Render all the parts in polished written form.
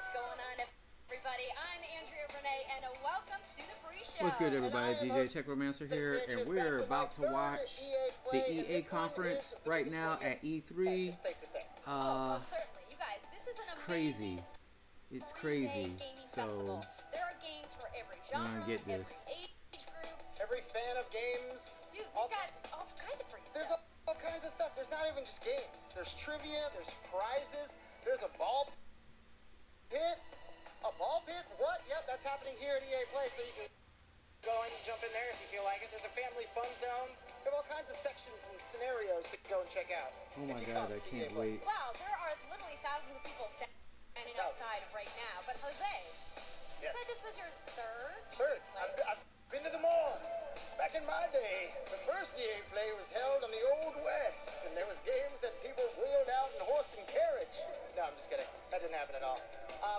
What's going on, everybody? I'm Andrea Renee, and welcome to the pre-show. What's good, everybody? DJ Techromancer here, and we're about to watch the EA conference right now at E3. Certainly. You guys, this is an crazy. amazing It's three-day crazy. gaming So festival. There are games for every genre, get this. every age group. Every fan of games. Dude, we got all kinds of free There's stuff. all kinds of stuff. There's not even just games. There's trivia, there's prizes, there's a ball pit. A ball pit? What? Yep, that's happening here at EA Play, so you can go and jump in there if you feel like it. There's a family fun zone. We have all kinds of sections and scenarios to go and check out. oh my god, I can't wait. Wow, there are literally thousands of people standing outside right now. But Jose, you said this was your third? Third. I've been to them all. Back in my day, the first EA Play was held on the Old West, and there was games that people wheeled out in horse and carriage. No, I'm just kidding. That didn't happen at all.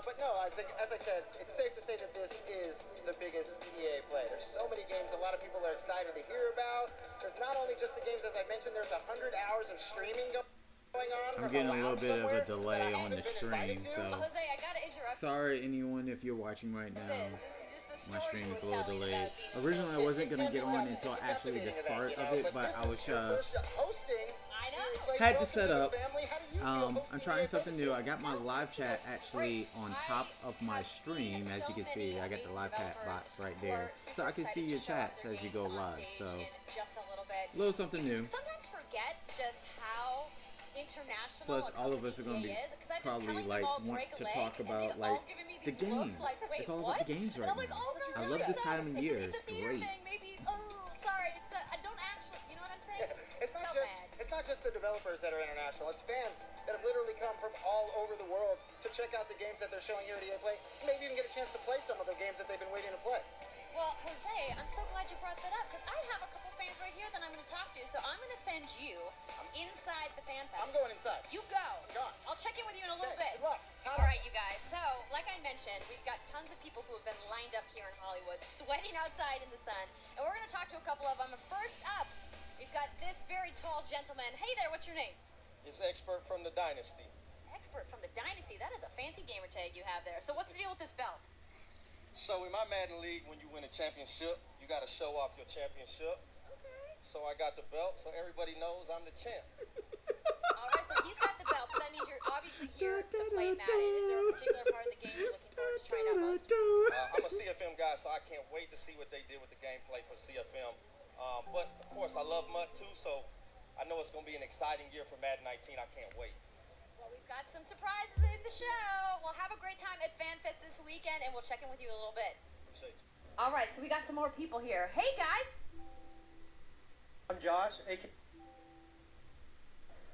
But no, as I said, it's safe to say that this is the biggest EA Play. There's so many games a lot of people are excited to hear about. There's not only just the games, as I mentioned, there's 100 hours of streaming going on. I'm getting a little bit of a delay on the stream, so Jose, I gotta interrupt. sorry anyone if you're watching right now. This is just the My story stream you is were a little telling delayed. about being Originally, I wasn't gonna get on until actually the start of it, but I was I know. had to set up. I'm trying something new. I got my live chat actually on top of my stream. As you can see, I got the live chat box right there, so I can see your chats as you go live. So just a little bit. a little something You new. sometimes forget just how international. Plus, all of us are going to be probably like want to talk about like the games. It's all about the games right now. Like, oh, no, I love this time of year. It's a theater great. thing. Maybe. Oh, sorry. I don't actually. You know what I'm saying? It's not just the developers that are international. It's fans that have literally come from all over the world to check out the games that they're showing here at EA Play. Maybe even get a chance to play some of the games that they've been waiting to play. Well, Jose, I'm so glad you brought that up because I have a couple fans right here that I'm going to talk to. So I'm going to send you inside the fan fest. I'm going inside. You go. I'm gone. I'll check in with you in a little Okay, bit. good luck. All right, you guys. So, like I mentioned, we've got tons of people who have been lined up here in Hollywood, sweating outside in the sun. And we're going to talk to a couple of them. First up, we've got this very tall gentleman. Hey there, what's your name? It's Expert from the Dynasty. Expert from the Dynasty. That is a fancy gamer tag you have there. So what's the deal with this belt? So in my Madden League, when you win a championship, you got to show off your championship. Okay. So I got the belt, so everybody knows I'm the champ. All right, so he's got the belt, so that means you're obviously here to play Madden. Is there a particular part of the game you're looking forward to trying out most? I'm a CFM guy, so I can't wait to see what they did with the gameplay for CFM. But, of course, I love MUT too, so I know it's going to be an exciting year for Madden 19. I can't wait. Well, we've got some surprises in the show. We'll have a great time at FanFest this weekend, and we'll check in with you a little bit. Appreciate you. All right, so we got some more people here. Hey, guys. I'm Josh, a.k.a.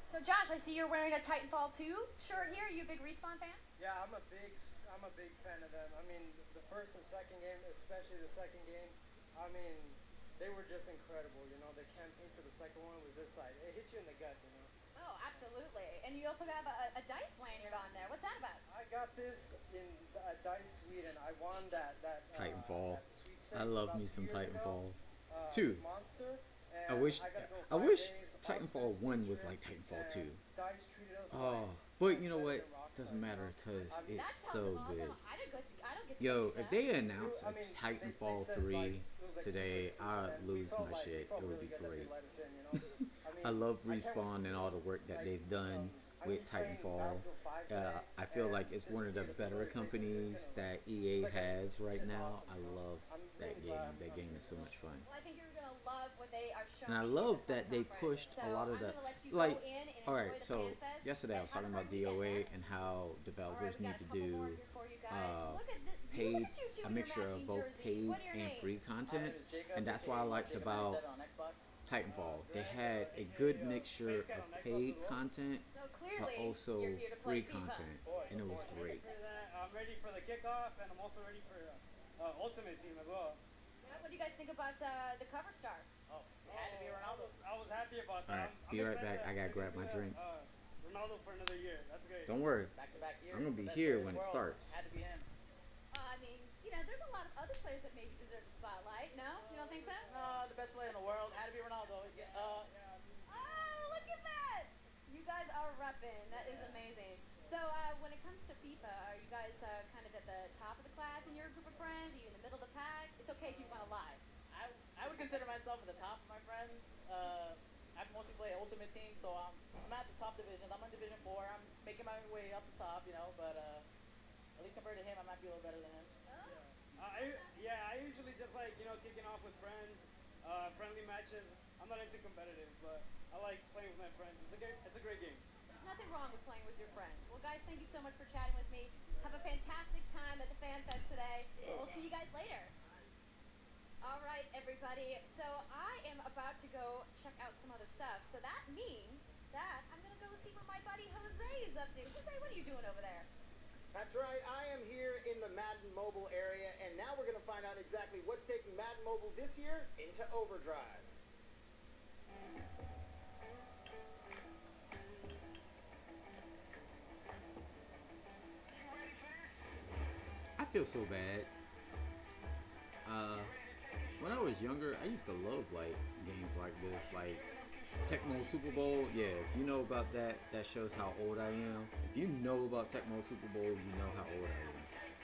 So, Josh, I see you're wearing a Titanfall 2 shirt here. Are you a big Respawn fan? Yeah, I'm a big fan of them. I mean, the first and second game, especially the second game, I mean, they were just incredible, you know. The campaign for the second one was just like, it hit you in the gut, you know. Oh, absolutely. And you also have a dice lanyard on there. What's that about? I got this in Dice Sweden. I won that Titanfall. that sweepstakes I love about me 2 some years Titanfall. ago. 2. Monster. I And wish gotta go I 5 wish days, Titanfall Austin's 1 was featured, like Titanfall and 2. Dice treated us Oh, like but you know what? fucking rock Doesn't stars, matter you know? because I mean, it's That so sounds awesome. good. I don't get to Yo, do if that. they announced I a mean, Titanfall they said, 3 like, it was, like, today, super I'd exclusive, and we lose felt my like- shit. we felt It would really be good that they great. let us in, you know? I love I can't wait Respawn to and see all the work that like, they've done I'm with gonna be playing Titanfall. Battlefield 5 today, I feel and like it's this one is of the gonna be better very crazy. companies It's that gonna- EA it's like has it's right just now. awesome, I you know? love I'm that really game. glad That I'm game is so here. much fun. Well, I think you're gonna love what they are showing. And I at love the that they press pushed conference. a lot of So the, I'm gonna let you like, go in and all enjoy right, the so fan fest yesterday I and was have talking a about great weekend, DOA man. and how All right, developers we need got to a couple do more here for you guys. uh, Look at this. paid, Look at you two a in your mixture of matching both jerseys. paid What are your and names? free content, Jacob, and that's what I liked Jacob about 97 on Xbox. Titanfall. They had a good mixture of paid content, So but clearly, also you're here to play free FIFA. content, and it was great. I'm ready for the kickoff, and I'm also ready for Ultimate Team as well. Yeah, what do you guys think about the cover star? Oh, it had to be Ronaldo. I was happy about All that. right, be right back. I gotta grab my drink. Ronaldo for another year. That's great. Don't worry, Back-to-back years. I'm gonna be Best here player in when the it world. starts. Had to be him. I mean, you know, there's a lot of other players that maybe deserve the spotlight. No, you don't think so? The best player in the world. Had to be Ronaldo. Oh, look at that! You guys are repping. That is amazing. So, when it comes to FIFA, are you guys your group of friends? Are you in the middle of the pack? It's okay if you want to lie. I would consider myself at the top of my friends. I mostly play Ultimate Team, so I'm at the top division. I'm on Division 4. I'm making my way up the top, you know, but at least compared to him, I might be a little better than him. I usually just like, you know, kicking off with friends, friendly matches. I'm not into competitive, but I like playing with my friends. It's a great game. There's nothing wrong with playing with your friends. Well, guys, thank you so much for chatting with me. Have a fantastic time at the Fan Fest today. We'll see you guys later. All right, everybody. So I am about to go check out some other stuff. So that means that I'm going to go see what my buddy Jose is up to. Jose, what are you doing over there? That's right, I am here in the Madden Mobile area, and now we're going to find out exactly what's taking Madden Mobile this year into overdrive. I feel so bad. When I was younger, I used to love like games like this, like Tecmo Super Bowl. Yeah, if you know about that, that shows how old I am. If you know about Tecmo Super Bowl, you know how old I am.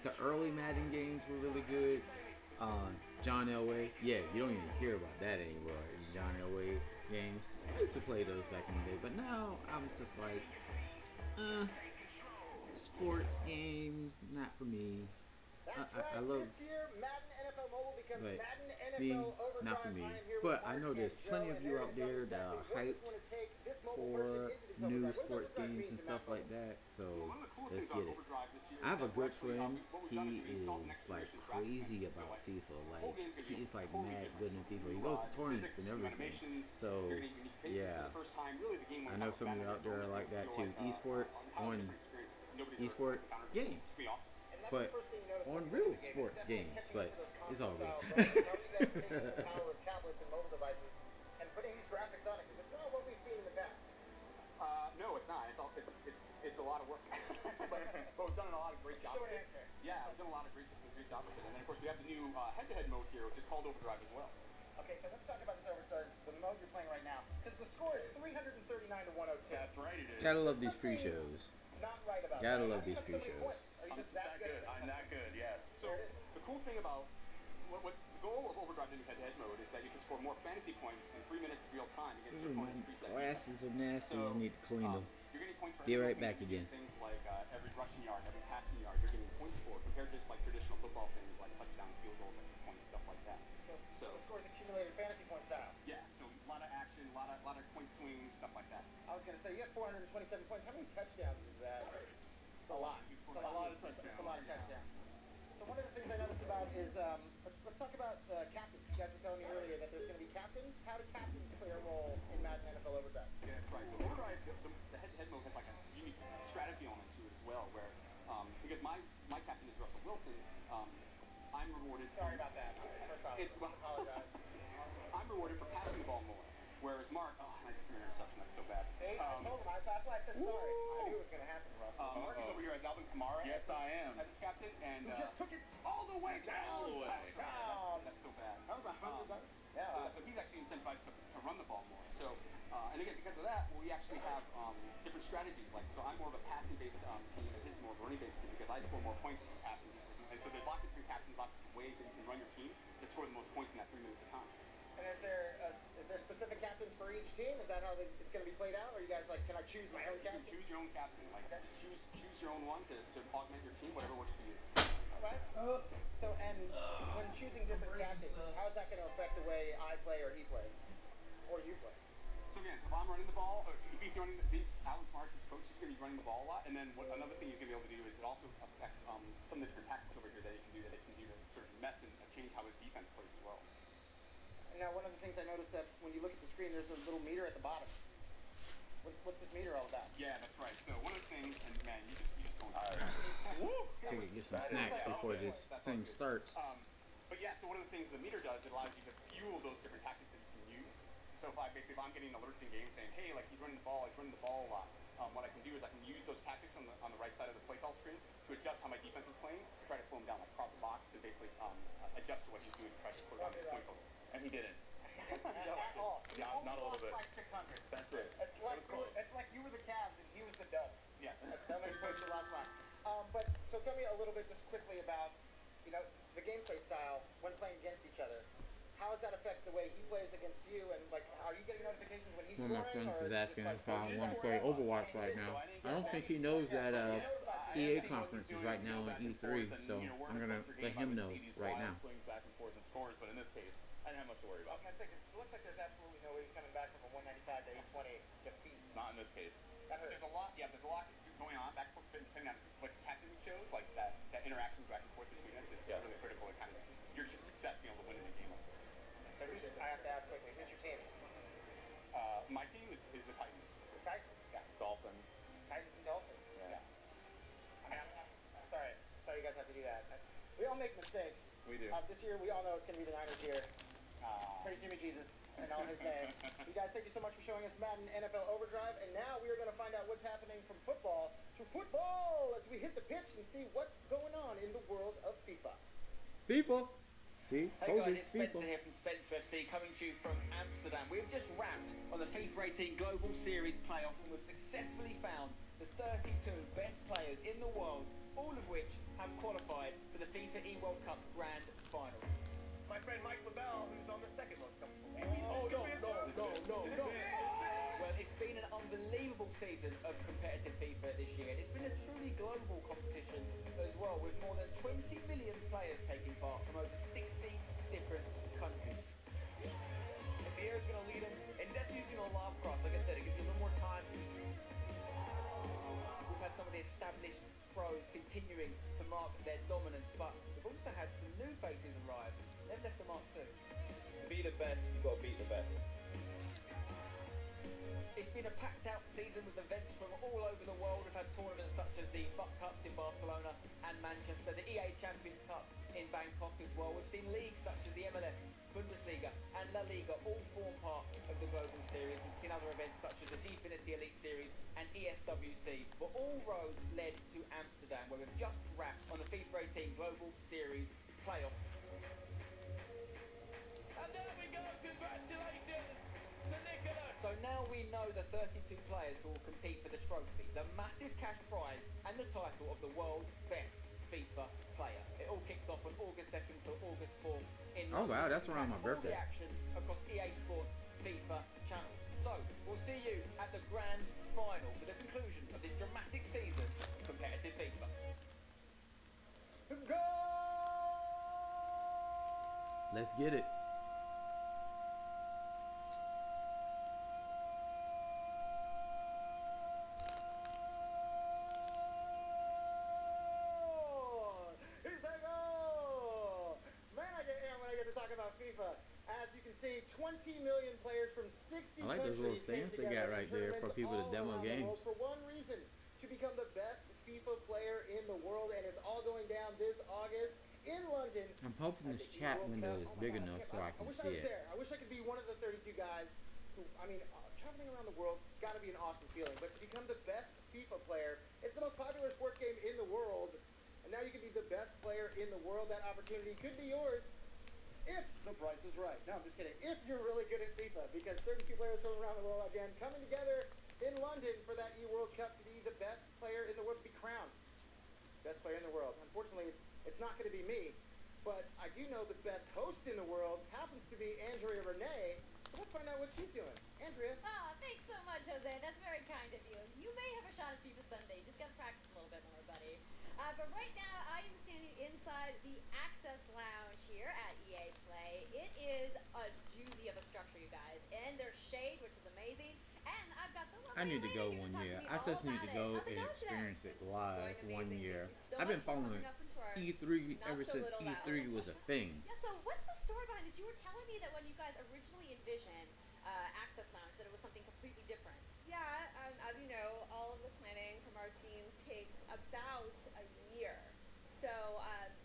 The early Madden games were really good. John Elway, yeah, you don't even hear about that anymore. It's John Elway games. I used to play those back in the day, but now I'm just like, sports games, not for me. I love this year, Madden NFL Mobile becomes but Madden NFL me, Overdrive. not for me. I am here But with I know Mark there's and plenty Joe, of you and out they're there gonna that tell are us exactly hyped what this one take this mobile for version into this new overdrive. What does sports overdrive games mean and to stuff Madden like Mobile? that. So let's get it. I have a good friend. He is like crazy about FIFA. Like he's like mad good in FIFA. He goes to tournaments and everything. So yeah, I know some of you out there are like that too. Esports on esport games, but on real sport games. But it's all good. Power of tablets and mobile devices and putting these graphics on it, because it's not what we've seen in the past. No, it's not. It's a lot of work. but we've done a lot of great jobs with it. Yeah, we've done a lot of great jobs with it. And then of course we have the new head-to-head mode here, which is called Overdrive as well. Okay, so let's talk about this overdrive, the mode you're playing right now, because the score is 339 to 102. That's right, it is. Gotta love these pre-shows. Not right about Gotta that. love How do you these have so many pre-shows. points? Are you just that good? I'm that good, yes. So the cool thing about what's the goal of Overdrive in head-to-head mode is that you can score more fantasy points in 3 minutes of real time against your My opponent's preset. glasses are nasty. I need to clean them. You're getting points for Be every right back thing, again. Things like every rushing yard, every passing yard, you're getting points for, compared to just like traditional football things like touchdown, field goals, extra points, stuff like that. So the score's accumulated fantasy point style. Yeah, so a lot of action, a lot of point swings, stuff like that. I was going to say, you have 427 points. How many touchdowns is that? A lot. It's a lot of touchdowns. It's a lot of touchdowns. So one of the things I noticed about is, let's talk about captains. You guys were telling me earlier that there's going to be captains. How do captains play a role in Madden NFL Overdrive? Yeah, that's right. So Overdrive, the head-to-head mode has like a unique strategy element to it as well, where because my captain is Russell Wilson, I'm rewarded. Sorry about that. First off, I apologize. I'm rewarded for passing the ball more, whereas Mark, I just threw an interception. That's so bad. See, I told him. That's why I said sorry. I knew it was going to happen, Russell. Mark is over here as Alvin Kamara. Yes, I am. As his captain, and Who just took it all the way down. All the way. Touchdown. That's so bad. That was $100. Yeah. So he's actually incentivized to run the ball more. So, and again, because of that, we actually have different strategies. Like, so I'm more of a passing-based team, and his more of a running-based team because I score more points from passing. And so there's lots of different captains, lots of ways that you can run your team to score the most points in that 3 minutes of time. And is there specific captains for each team? Is that how it's going to be played out? Or are you guys like, can I choose my own You captain? can choose your own captain. Like, choose your own one to augment your team, whatever works for you. All right. So, and when choosing different captains, how is that going to affect the way I play or he plays? Or you play? So again, so if I'm running the ball, or if he's running Alex Marks, his coach, he's going to be running the ball a lot. And then another thing he's going to be able to do is it also affects some of the different tactics over here that he can do to sort of mess and change how his defense plays as well. Now, one of the things I noticed that when you look at the screen, there's a little meter at the bottom. What's this meter all about? Yeah, that's right. So one of the things, and man, you just don't. Take it, get some snacks before this thing starts. But yeah, so one of the things the meter does, it allows you to fuel those different tactics that you can use. So if I'm getting alerts in game saying, hey, like he's running the ball a lot. What I can do is I can use those tactics on the right side of the play call screen to adjust how my defense is playing, to try to slow him down, like cross the box, and basically adjust to what he's doing to try to slow down his point total. And he didn't. At all. Yeah, not a little bit. By 600. That's it. It's like you were the Cavs and he was the Dubs. Yeah. That many points you lost by. But so tell me a little bit just quickly about you know, the gameplay style when playing against each other. How does that affect the way he plays against you? And like, are you getting notifications when he's One of my scoring? friends Or is it asking just if I like, want to play Overwatch right now. I don't think he knows that EA conference is right now at E3, so I'm gonna let him know right now. Back and forth and scores, but in this case, I didn't have much to worry I about. was gonna say, 'cause it looks like there's absolutely no way he's coming back from a 195 to 820 defeat. Not in this case. That hurts. There's a lot going on back and forth, depending on what tactics shows, like that interactions back and forth between us is really critical to kind of your success being able to win in a game like this. So I have to ask quickly, who's your team? My team is the Titans. The Titans? Yeah. Dolphins. Titans and Dolphins? Yeah. I mean, I'm sorry you guys have to do that. We all make mistakes. We do. This year, we all know it's going to be the Niners here. Praise Jimmy Jesus and all his name. You guys, thank you so much for showing us Madden NFL Overdrive. And now we are going to find out what's happening from football to football as we hit the pitch and see what's going on in the world of FIFA. FIFA! See? Hey Told guys, you, it's Spencer FIFA. here from Spencer FC, coming to you from Amsterdam. We've just wrapped on the FIFA 18 Global Series playoffs and we've successfully found the 32 best players in the world, all of which have qualified for the FIFA E-World Cup Grand Final. My friend Mike LaBelle, who's on the second most comfortable. No. Well, it's been an unbelievable season of competitive FIFA this year. And it's been a truly global competition as well, with more than 20 million players taking part from over 60 different countries. And Pierre's going to lead them, and Zep's using a lob cross. Like I said, it gives you a little more time. We've had some of the established pros continuing to mark their dominance, but we've also had some new faces arrive. They've left a mark too. To be the best, you've got to beat the best. It's been a packed out season with events from all over the world. We've had tournaments such as the FUT Cups in Barcelona and Manchester, the EA Champions Cup in Bangkok as well. We've seen leagues such as the MLS, Bundesliga and La Liga all form part of the Global Series. We've seen other events such as the Gfinity Elite Series and ESWC, but all roads led to Amsterdam, where we've just wrapped on the FIFA 18 Global Series playoff. And there we go, congratulations to Nicholas! So now we know the 32 players who will compete for the trophy, the massive cash prize and the title of the world's best FIFA player. It all kicks off on August 2nd to August 4th in Oh wow, that's around my birthday. all the action across EA Sports FIFA channel. So we'll see you at the grand final for the conclusion of this dramatic season of competitive FIFA. Go! Let's get it. Here's a goal! Man, I get amped when I get to talk about FIFA. As you can see, 20 million players from 60 I like those little countries came stands they got together right in there for tournaments people to all demo around the games. world for one reason, to become the best FIFA player in the world, and it's all going down this August in London. I'm hoping this chat window is big enough so I can wish see I was it. there. I wish I could be one of the 32 guys who, I mean, traveling around the world, gotta be an awesome feeling. But to become the best FIFA player, it's the most popular sports game in the world. And now you can be the best player in the world. That opportunity could be yours if the price is right. No, I'm just kidding. If you're really good at FIFA, because 32 players from around the world again coming together in London for that E-World Cup to be the best player in the world, to be crowned best player in the world. Unfortunately, it's not going to be me, but I do know the best host in the world happens to be Andrea Renee. So let's find out what she's doing. Andrea. Ah, thanks so much, Jose. That's very kind of you. You may have a shot at FIFA Sunday. You just got to practice a little bit more, buddy. But right now, I am standing inside the Access Lounge here at EA Play. It is a doozy of a structure, you guys. And there's shade, which is amazing. And I've got the I need to go one year. I just need to go and experience it live one year. I've been following E3 ever since E3 was a thing. Yeah, so what's the story behind this? You were telling me that when you guys originally envisioned Access Lounge, that it was something completely different. Yeah, as you know, all of the planning from our team takes about a year. So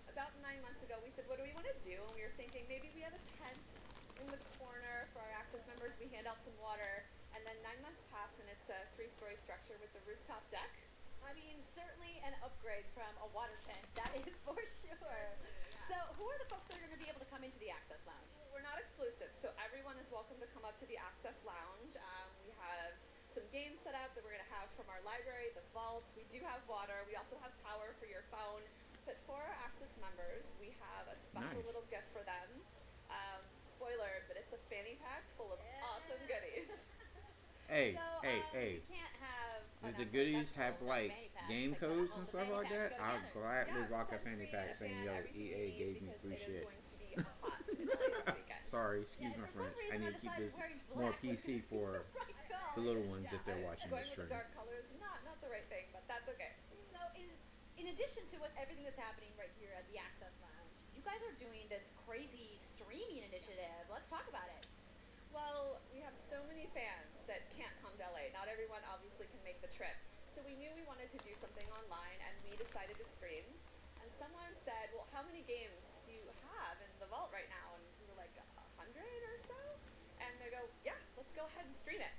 about 9 months ago, we said, what do we want to do? And we were thinking maybe we have a tent in the corner for our Access members. We hand out some water. And then 9 months pass, and it's a 3-story structure with the rooftop deck. I mean, certainly an upgrade from a water tent, that is for sure. So who are the folks that are going to be able to come into the Access Lounge? We're not exclusive, so everyone is welcome to come up to the Access Lounge. We have some games set up that we're going to have from our library, the vault. We do have water. We also have power for your phone. But for our Access members, members, we have a special little gift for them. Spoiler, but it's a fanny pack full of awesome goodies. Hey, So, hey. You can't have. Does the goodies have like game codes and stuff like that? I'll gladly rock a fanny pack saying, "Yo, EA gave me free shit." Sorry, excuse my French. I need to keep this more PC for the little ones if they're watching Going this with stream. the dark colors, not the right thing, but that's okay. So, in addition to everything that's happening right here at the Access Lounge, you guys are doing this crazy streaming initiative. Let's talk about it. Well, we have so many fans that can't come to LA. Not everyone obviously can make the trip. So we knew we wanted to do something online, and we decided to stream. And someone said, well, how many games do you have in the vault right now? And we were like, 100 or so? And they go, yeah, let's go ahead and stream it.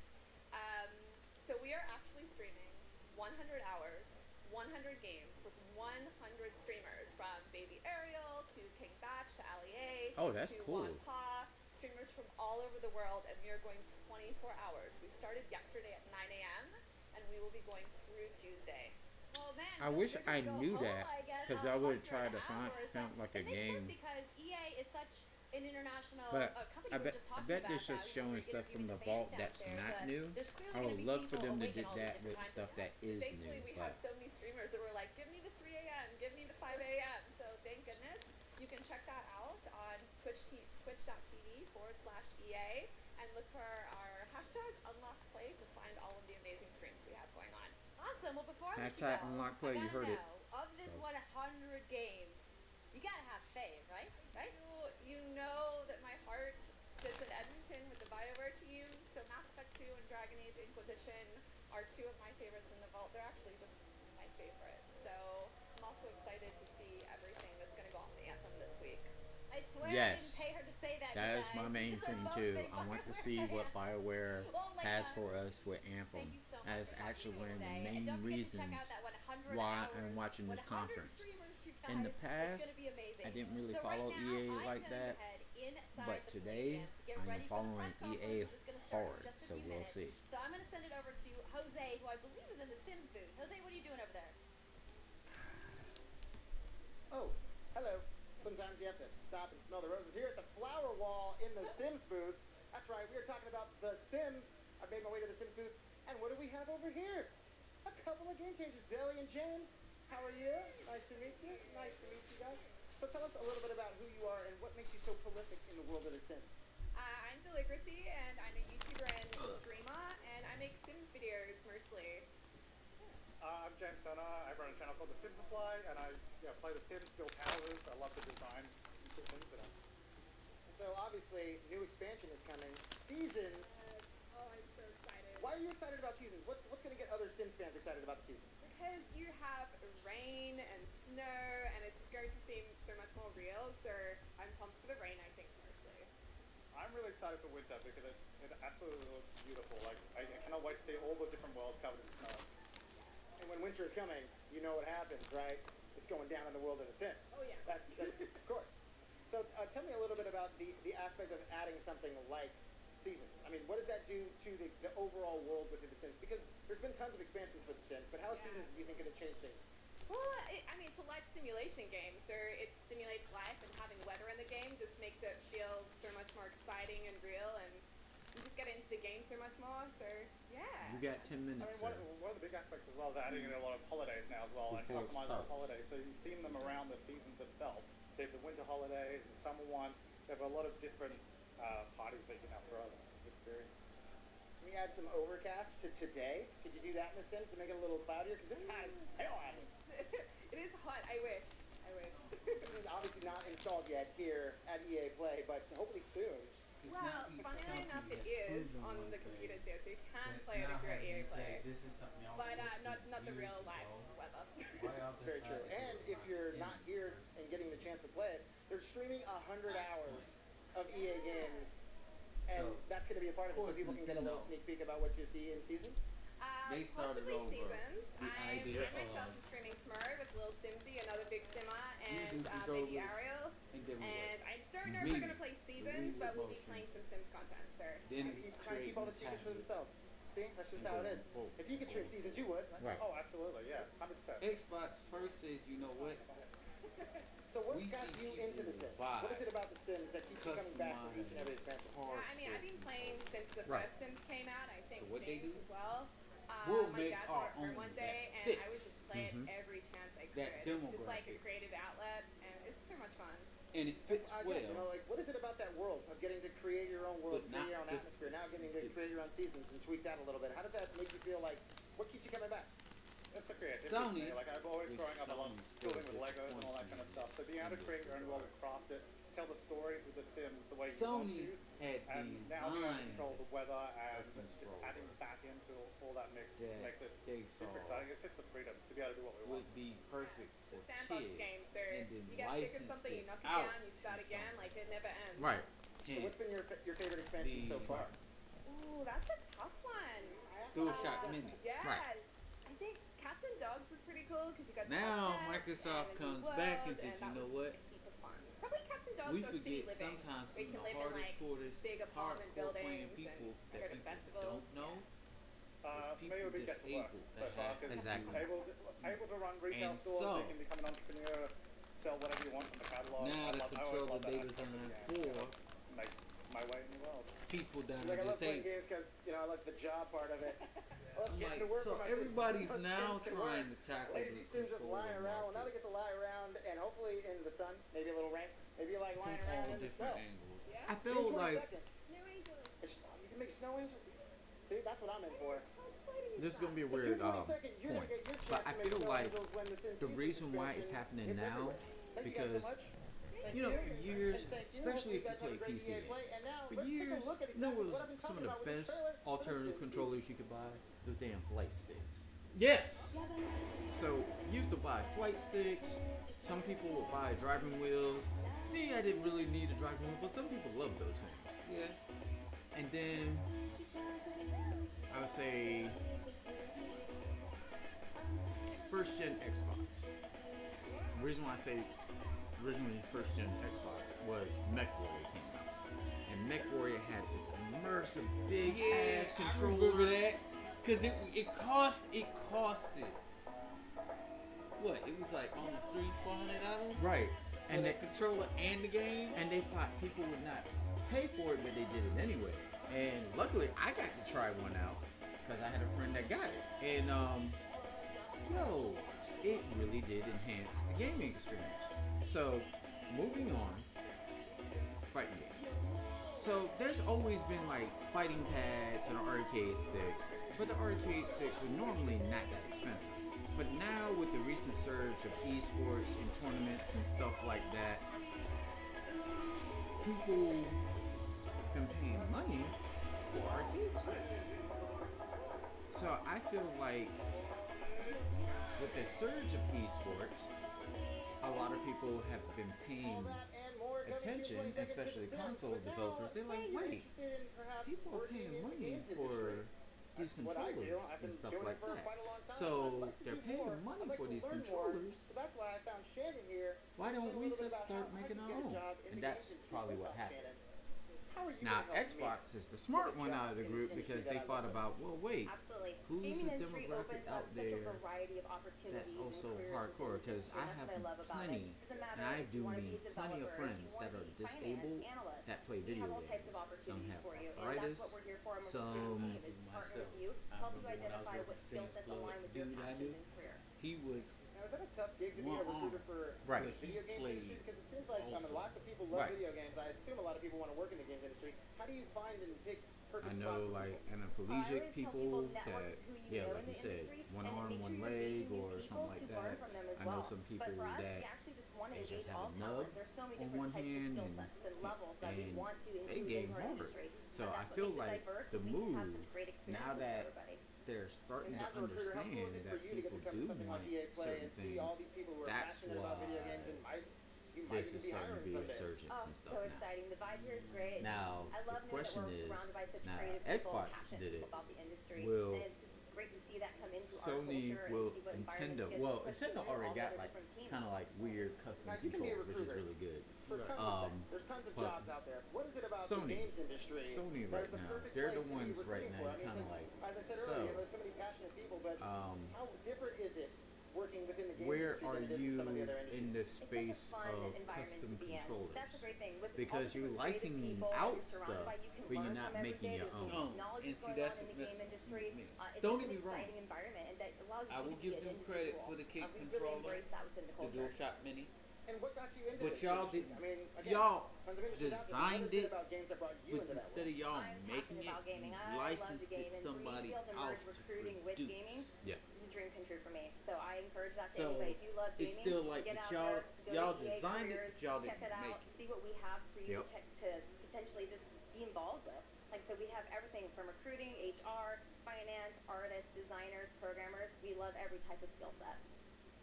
So we are actually streaming 100 hours, 100 games with 100 streamers, from Baby Ariel to King Batch to Ali A Oh, that's to cool. Juan Pa. Streamers from all over the world, and we are going 24 hours. We started yesterday at 9 a.m. and we will be going through Tuesday. Well, man, I wish I knew that, because I would have tried to find like a game. Because EA is such an international But company. I bet this just showing stuff from the vault that's not new. I would love for them to get that with stuff that is new. Thankfully, we had so many streamers that were like, give me the 3 a.m., give me the 5 a.m. So thank goodness. You can check that out on twitch.tv/EA and look for our hashtag #UnlockPlay to find all of the amazing streams we have going on. Awesome. Well, before I let you Hashtag go, #UnlockPlay, you heard it. Of this 100 games, you gotta have fave, right? Right? You know that my heart sits in Edmonton with the BioWare team, so Mass Effect 2 and Dragon Age Inquisition are two of my favorites in the vault. They're actually just my favorites. So I'm also excited to see everything that's going to go on the Anthem this week. I swear Yes. I didn't pay her to say that. That is my main thing too. I want to see what BioWare has for us with Anthem. That is actually one of the main reasons why I'm watching this conference. In the past, I didn't really follow EA like that, but today I am following EA hard, so we'll see. So I'm going to send it over to Jose, who I believe is in the Sims booth. Jose, what are you doing over there? Oh, hello. Sometimes you have to stop and smell the roses. Here at the flower wall in the Sims booth. That's right, we are talking about The Sims. I've made my way to the Sims booth. And what do we have over here? A couple of game changers, Deli and James. How are you? Nice to meet you. Nice to meet you guys. So tell us a little bit about who you are and what makes you so prolific in the world of The Sims. I'm Deligracy, and I'm a YouTuber and streamer, and I make Sims videos mostly. I'm James Turner. I run a channel called The Sims Supply, and I play The Sims, build houses. I love to design cool things for them. So obviously, new expansion is coming. Seasons. I'm so excited. Why are you excited about Seasons? What's going to get other Sims fans excited about the season? Because you have rain and snow, and it's just going to seem so much more real. So I'm pumped for the rain, I think, mostly. I'm really excited for winter because it absolutely looks beautiful. Like I cannot wait to see all the different worlds covered in snow. And when winter is coming, you know what happens, right? It's going down in the world of The Sims. Oh yeah. That's of course. So tell me a little bit about the aspect of adding something like Seasons. I mean, what does that do to the overall world within The Sims? Because there's been tons of expansions for The Sims, but how is Seasons, do you think, going to change things? Well, I mean, it's a life simulation game, so it simulates life, and having weather in the game just makes it feel so much more exciting and real, and you just get into the game so much more, so yeah. You got 10 minutes, I mean, one of the big aspects as well is adding in a lot of holidays now as well, and customizing the holidays, so you theme them around the seasons itself. They have the winter holidays, the summer one, they have a lot of different parties that you can have for other experience. Can we add some overcast to today? Could you do that in The Sims to make it a little cloudier? Because it's hot as hell out here. It is hot, I wish. This is obviously not installed yet here at EA Play, but hopefully soon. Well, funnily enough, it is on the computers there, so you can play it if you're at EA Play. This is something else but not the real life weather. Very true. And if you're not here and getting the chance to play it, they're streaming 100 hours of EA games, and that's going to be a part of it, so people can get a little sneak peek about what you see in Seasons. They started over Seasons. the idea I myself of am streaming tomorrow with Lil Simsy, another big simmer, using and Baby controllers Ariel. and giving And I don't know if Me, we're going to play Seasons, but we'll be playing some Sims content, so. Then Trying to keep all the secrets for themselves. See, that's just how it is. If you could stream Seasons, you would. Right. Oh, absolutely, yeah, 100%. Xbox first said, you know what? So what What got you into The Sims? What is it about The Sims that keeps you coming back for each and every expansion? Yeah, I mean, I've been playing since the Right. first Sims came out. I think So what they James do? as well. We'll My make dad our brought her own one day, that and I would fits just play it every chance I could. that It's just like a demographic. creative outlet, and it's so much fun. And it fits Again, you know, well. like, what is it about that world of getting to create your own world, But create not your own the- atmosphere, now getting to create your own seasons and tweak that a little bit? How does that make you feel like, what keeps you coming back? It's the creativity. Sony, Like I've always which growing up, I love Sony's building still with Legos and all that kind of stuff. So being able to create your own world and craft it, tell the stories of The Sims the way you want Sony to. had And now being able to designed control the weather and a just controller adding back into all that mix that makes it they super saw exciting. It's just the freedom to be able to do what we want. would be perfect for The sandbox kids, games, they're, and then you gotta figure license something, you it knock it out down, you to start again, something. like it never ends. Right. So what's been your favorite expansion so far? Ooh, that's a tough one. DualShock Mini. Yeah. Right. I think Cats and Dogs was pretty cool because you got Now pets Microsoft and comes world, back and says, that you know was what? a heap of fun. Probably Cats and Dogs We or City forget Living, sometimes where you some can of the live in hardest, like coolest, big apartment hardcore playing buildings people and that go to people festivals. don't know is Maybe people we get to work disabled so that far, has 'cause to Exactly. do able to run retail And stores, so- you can become an entrepreneur, sell whatever you want from the catalog. now I to always control love the that data aspect of the design game. for Make my way in the world. people that Like, I are love playing disabled. games because, you know, I like the job part of it. I love I'm getting like, to work so for my everybody's Sims now to trying work. to tackle Lazy the Sims just lying controller around. Well, now they market get to lie around and hopefully in the sun, maybe a little rain. Maybe you like from lying all around in the different snow. angles. I June feel like 22nd. You can make snow angels. See, that's what I'm in for. this is gonna be a So weird June 22nd, you're point, gonna get your but chance I to make feel snow like angels when the Sims the 2 reason why it's expansion happening hits now everywhere. Thank you guys so because much. Thank you know for years, And thank you. especially if you Hopefully play guys have a great PC EA games, play. And now for let's take a years, look at you know exactly what what I've been was some of talking the about with this best trailer for The alternative Sims 2. controllers you could buy? Those damn flight sticks. Yes. So used to buy flight sticks. Some people would buy driving wheels. Me, I didn't really need a driving wheel, but some people love those things. Yeah. And then I would say first gen Xbox. The reason why I say originally first gen Xbox was MechWarrior came out. And MechWarrior had this immersive big ass I controller. remember that. Cause it costed what? It was like almost $300-$400. Right. And And the they, controller and the game. and they thought people would not pay for it, but they did it anyway. And luckily, I got to try one out because I had a friend that got it. And yo, it really did enhance the gaming experience. So, moving on, fighting games. So there's always been like fighting pads and arcade sticks, but the arcade sticks were normally not that expensive. But now with the recent surge of esports and tournaments and stuff like that, people been paying money for arcade sticks. So I feel like with the surge of esports, a lot of people have been paying attention, especially console developers. They're like, wait, people are paying money for these controllers and stuff like that. So they're paying money for these controllers. That's why I found Shannon here. Why don't we just start making our own? And that's probably what happened. Now, Xbox is the smart one out of the group because they thought about, well, wait, Absolutely. who's Gaming the industry demographic opens up out such there a variety of opportunities that's also and careers hardcore? within Because the I industry. have That's what I love about plenty, it. Doesn't matter and I if do you want to meet be a plenty of developer, friends you that want are to be finance, disabled analyst. that play We video have all types games. of opportunities Some have for you, and arthritis, that's what we're here for. And some we're is to partner with you, help you identify what skill Sam's sets Club, align with your dude I passions knew. and career. He was Now, is that a tough gig to be a recruiter for Right. the video game played industry? Because it seems like also. lots of people love Right. video games. I assume a lot of people want to work in the games industry. How do you find and pick perfect I know spots for like people? anaplegic tell people people network that, who you yeah, know like in you the said, industry, one and then arm, make one sure you're leg, meeting new or people something like to learn that. from them as I know well. some people But for us, that we actually just want to they just engage have all a nub talent. There's so many on different one types of hand skill and, sets and levels that we and want to they include game into our hard. industry. So And I that's what feel makes it like diverse, the and we can have move, some great now experiences for that everybody. they're starting And to as a recruiter, how cool is understand it for that you to get people to come do to something like want EA Play certain and see things, all these people who are that's passionate about video why games and you might this even is be starting to hiring be a someday. resurgence Oh, and so stuff now. exciting. The vibe here is great. Now, I love the knowing question that we're is, surrounded by such now creative people Xbox and passionate did people it. about the industry. Will And it's just great to see that come into our Sony culture will and see what Nintendo, environments get well, pushed Nintendo in all already the got other like different teams. kind of like weird custom Now, you can be a controls, which is recruiter really good. For tons of things. There's tons of but jobs out there. What is it about Sony- the games industry? Sony that right is the now, perfect they're the place to be ones right recruiting now for? I mean, kind of 'cause like, as I said so, earlier, there's so many passionate people, but how different is it working within the game where industry are than it is in you some of the other in industries. the space of custom controllers? Because you're licensing out stuff, but you're not making your own. And see, that's what messes with me. Don't get me wrong. I will give them credit for the kick controller, the DualShock Mini. And what got you into But this y'all industry? didn't. I mean, again, Y'all tons of industries out there, designed but what is it, about games that brought you but into that instead of y'all making it, you licensed it somebody else to produce. Yeah. It's a dream come true for me. So I encourage that to So anybody. If you love gaming, it's still like, get but out there, go y'all to EA designed it, Careers, but y'all check didn't it make out, it. see what we have for you Yep. to potentially just be involved with. Like I said, we have everything from recruiting, HR, finance, artists, designers, programmers. We love every type of skill set.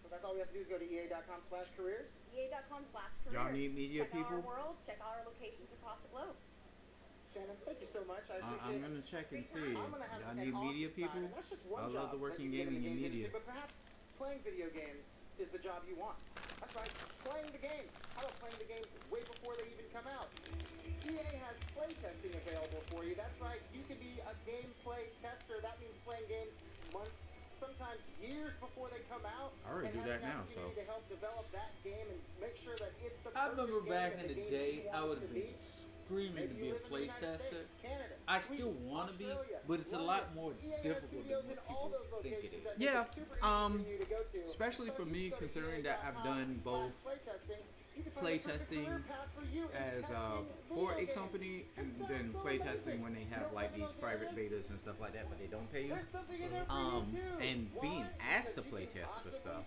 So that's all we have to do is go to ea.com/careers. EA.com/careers. Y'all need media check people? out our world, check out our locations across the globe. Shannon, thank you so much. I appreciate I'm gonna check and see. I'm gonna have Y'all an need awesome media time, people? and that's just one I love job the working that you get in gaming the and games media. industry, but perhaps playing video games is the job you want. That's right, playing the games. How about playing the games way before they even come out? EA has play testing available for you. That's right, you can be a gameplay tester. That means playing games months, sometimes years before they come out. I already do that now, so. To help develop that game and make sure that it's the I remember perfect back game in and the game day, you I want would it have to been be. screaming to be a play tester. I still want to be, but it's a lot more difficult than what people think it is. Yeah, especially for me, considering that I've done both playtesting as for a company and then playtesting when they have like these private betas and stuff like that, but they don't pay you. And being asked to playtest for stuff.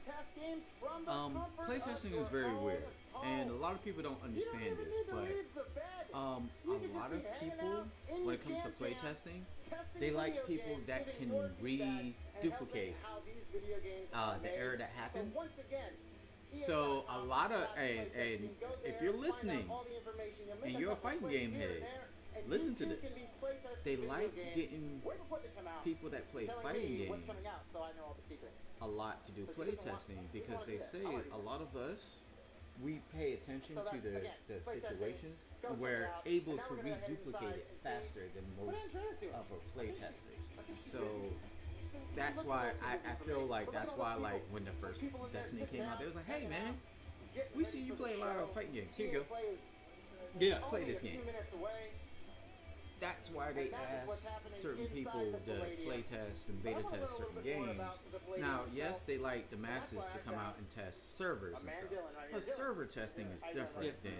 Playtesting is very weird, and a lot of people don't understand this, but a lot of people, when it comes to playtesting, they like people that can reduplicate the error that happened. So a lot of, and if you're listening and you're a fighting game head, listen to this. They like getting people that play fighting games a lot to do playtesting because they say a lot of us, we pay attention to the situations and we're able to reduplicate it faster than most of our playtesters. So that's why I feel like that's why like when the first Destiny came out, they was like, hey man, we see you play a lot of fighting games. Here you go. Yeah, play this game. That's why they ask certain people to play test and beta test certain games. Now, yes, they like the masses to come out and test servers and stuff, but server testing is different than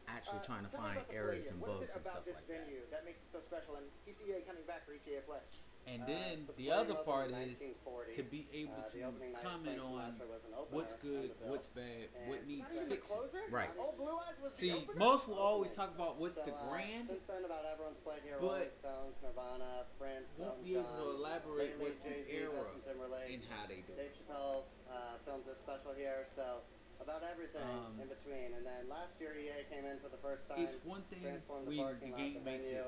actually trying to find errors and bugs and stuff like that. That makes it so special and keeps EA coming back for each EA play. And then the other part is to be able to comment on what's good, what's bad, what needs fixing. Right. See, most will always talk about what's the grand, but won't be able to elaborate what's the era and how they do it. Dave Chappelle filmed this special here, so about everything in between. And then last year EA came in for the first time. It's one thing when the game makes it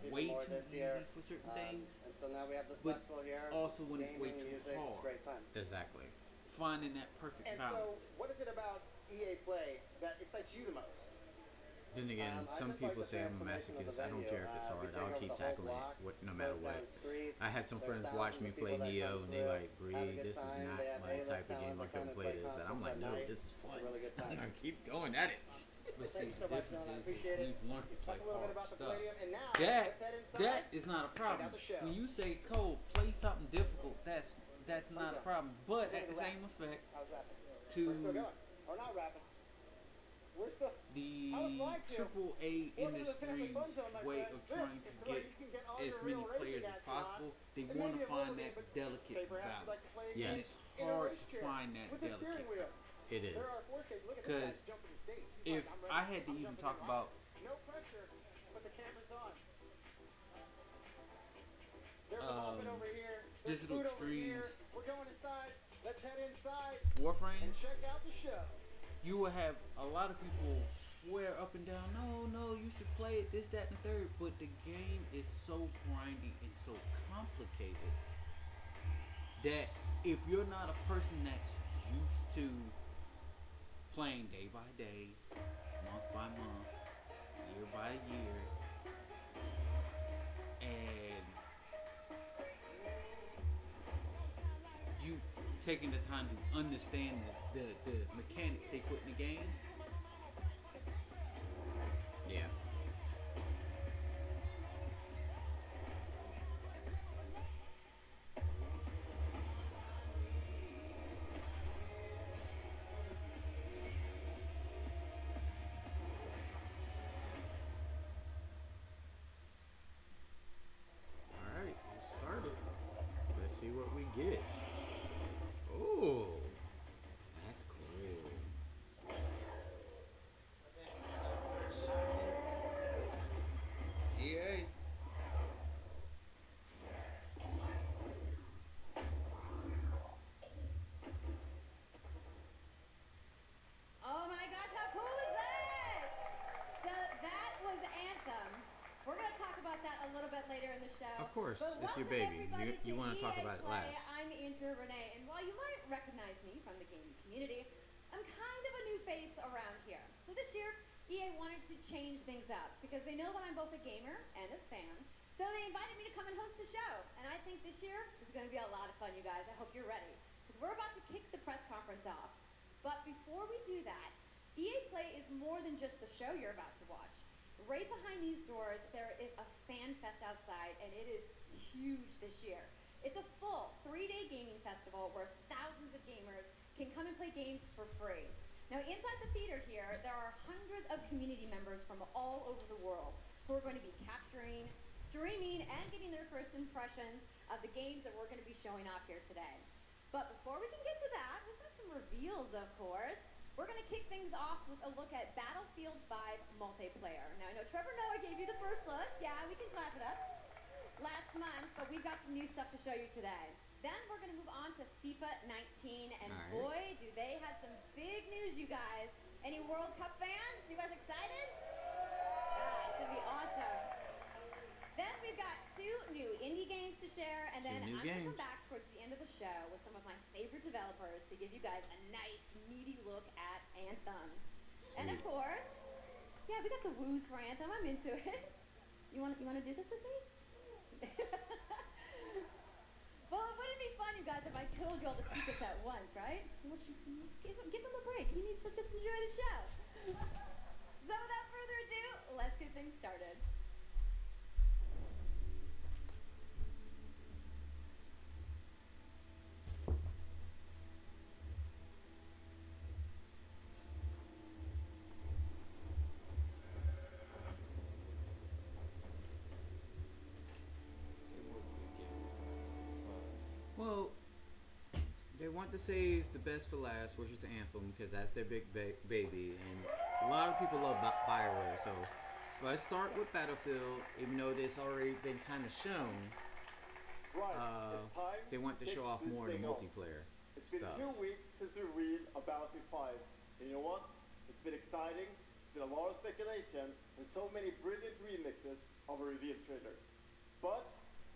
way too easy for certain things, and so now we have this but festival here. also when it's way too music, hard. great time. Exactly. Finding that perfect And balance. so, what is it about EA Play that excites you the most? Then again, some people say I'm a masochist. I don't care if it's hard. I'll keep tackling it, no matter what. I had some friends watch me play Neo, and they like, Bree, this is not my type of game. I couldn't play this. And I'm like, no, this is fun. I'm gonna keep going at it. But see, the difference is we've learned to play hard stuff. That is not a problem. When you say, Cole, play something difficult, that's not a problem. But at the same effect, to the AAA industry's way of trying to get as many players as possible, they want to find that delicate balance. Yes. And it's hard to find that delicate balance. It is. Because if I had to even talk about Digital Extremes, Warframe, you will have a lot of people swear up and down, no, you should play it, this, that, and the third. But the game is so grindy and so complicated that if you're not a person that's used to playing day by day, month by month, year by year, and you taking the time to understand the mechanics they put in the game. Yeah. Alright, let's start it. Let's see what we get. Oh, that's cool. EA. Oh my gosh, how cool is that? So that was Anthem. We're going to talk about that a little bit later in the show. Of course, But it's your welcome baby. everybody You want to talk EA about it Play. last. I'm Andrea Renee, and while you might recognize me from the gaming community, I'm kind of a new face around here. So this year, EA wanted to change things up because they know that I'm both a gamer and a fan. So they invited me to come and host the show. And I think this year is going to be a lot of fun, you guys. I hope you're ready. Because we're about to kick the press conference off. But before we do that, EA Play is more than just the show you're about to watch. Right behind these doors, there is a fan fest outside, and it is huge this year. It's a full 3-day gaming festival where thousands of gamers can come and play games for free. Now, inside the theater here, there are hundreds of community members from all over the world who are going to be capturing, streaming, and getting their first impressions of the games that we're going to be showing off here today. But before we can get to that, we've got some reveals, of course. We're going to kick things off with a look at Battlefield 5 multiplayer. Now, I know Trevor Noah gave you the first look. Yeah, we can clap it up. Last month, but we've got some new stuff to show you today. Then we're going to move on to FIFA 19, and boy, do they have some big news, you guys. Any World Cup fans? You guys excited? Yeah, it's going to be awesome. Then we've got 2 new indie games to share, and then I'm going to come back towards the end of the show with some of my favorite developers to give you guys a nice, meaty look at Anthem. Sweet. And of course, yeah, we got the woos for Anthem. I'm into it. You want to do this with me? Well, wouldn't it be fun, you guys, if I told you all the secrets at once, right? Give him a break. He needs to just enjoy the show. So without further ado, let's get things started. Well, they want to save the best for last, which is Anthem, because that's their big baby, and a lot of people love Bioware. So let's start with Battlefield, even though it's already been kind of shown. They want to show off more of the multiplayer It's been 2 weeks since the reveal of Battlefield 5, and you know what? It's been exciting. There's been a lot of speculation and so many brilliant remixes of a reveal trailer. But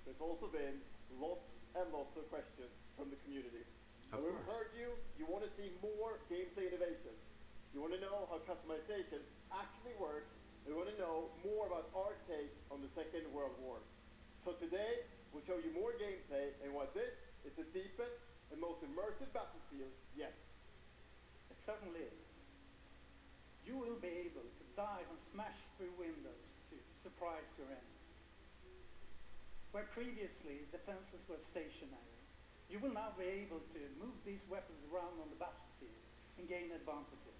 there's also been lots and lots of questions from the community. Of We've heard you want to see more gameplay innovations. You want to know how customization actually works, and you want to know more about our take on the Second World War. So today, we'll show you more gameplay and why this is the deepest and most immersive Battlefield yet. It certainly is. You will be able to dive and smash through windows to surprise your enemies. Where previously defenses were stationary, you will now be able to move these weapons around on the battlefield and gain advantages.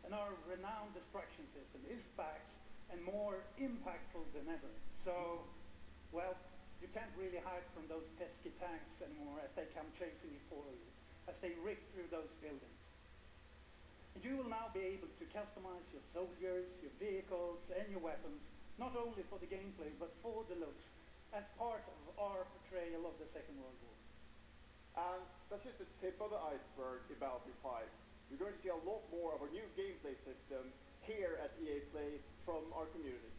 And our renowned destruction system is back and more impactful than ever. So, well, you can't really hide from those pesky tanks anymore as they come chasing you for you, as they rip through those buildings. And you will now be able to customize your soldiers, your vehicles, and your weapons, not only for the gameplay, but for the looks, as part of our portrayal of the Second World War. And that's just the tip of the iceberg in Battlefield 5. You're going to see a lot more of our new gameplay systems here at EA Play from our community.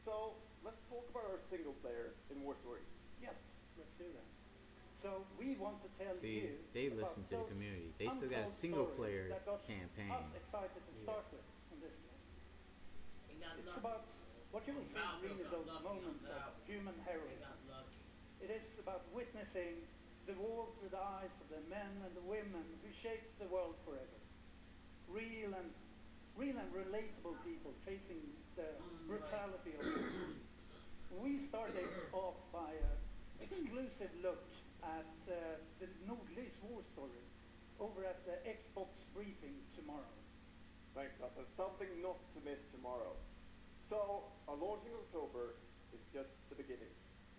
So, let's talk about our single player in War Stories. Yes, let's do that. So, we want to tell See, you they listen to the community. They still got a single player campaign. Us excited to start with on this game. It's about what you will see really those moments of human heroism. It is about witnessing The wars with the eyes of the men and the women who shaped the world forever. Real and relatable people facing the brutality of war. We started off by an exclusive look at the Nordlys war story over at the Xbox briefing tomorrow. Thanks, Lasse. Something not to miss tomorrow. So, our launch in October is just the beginning.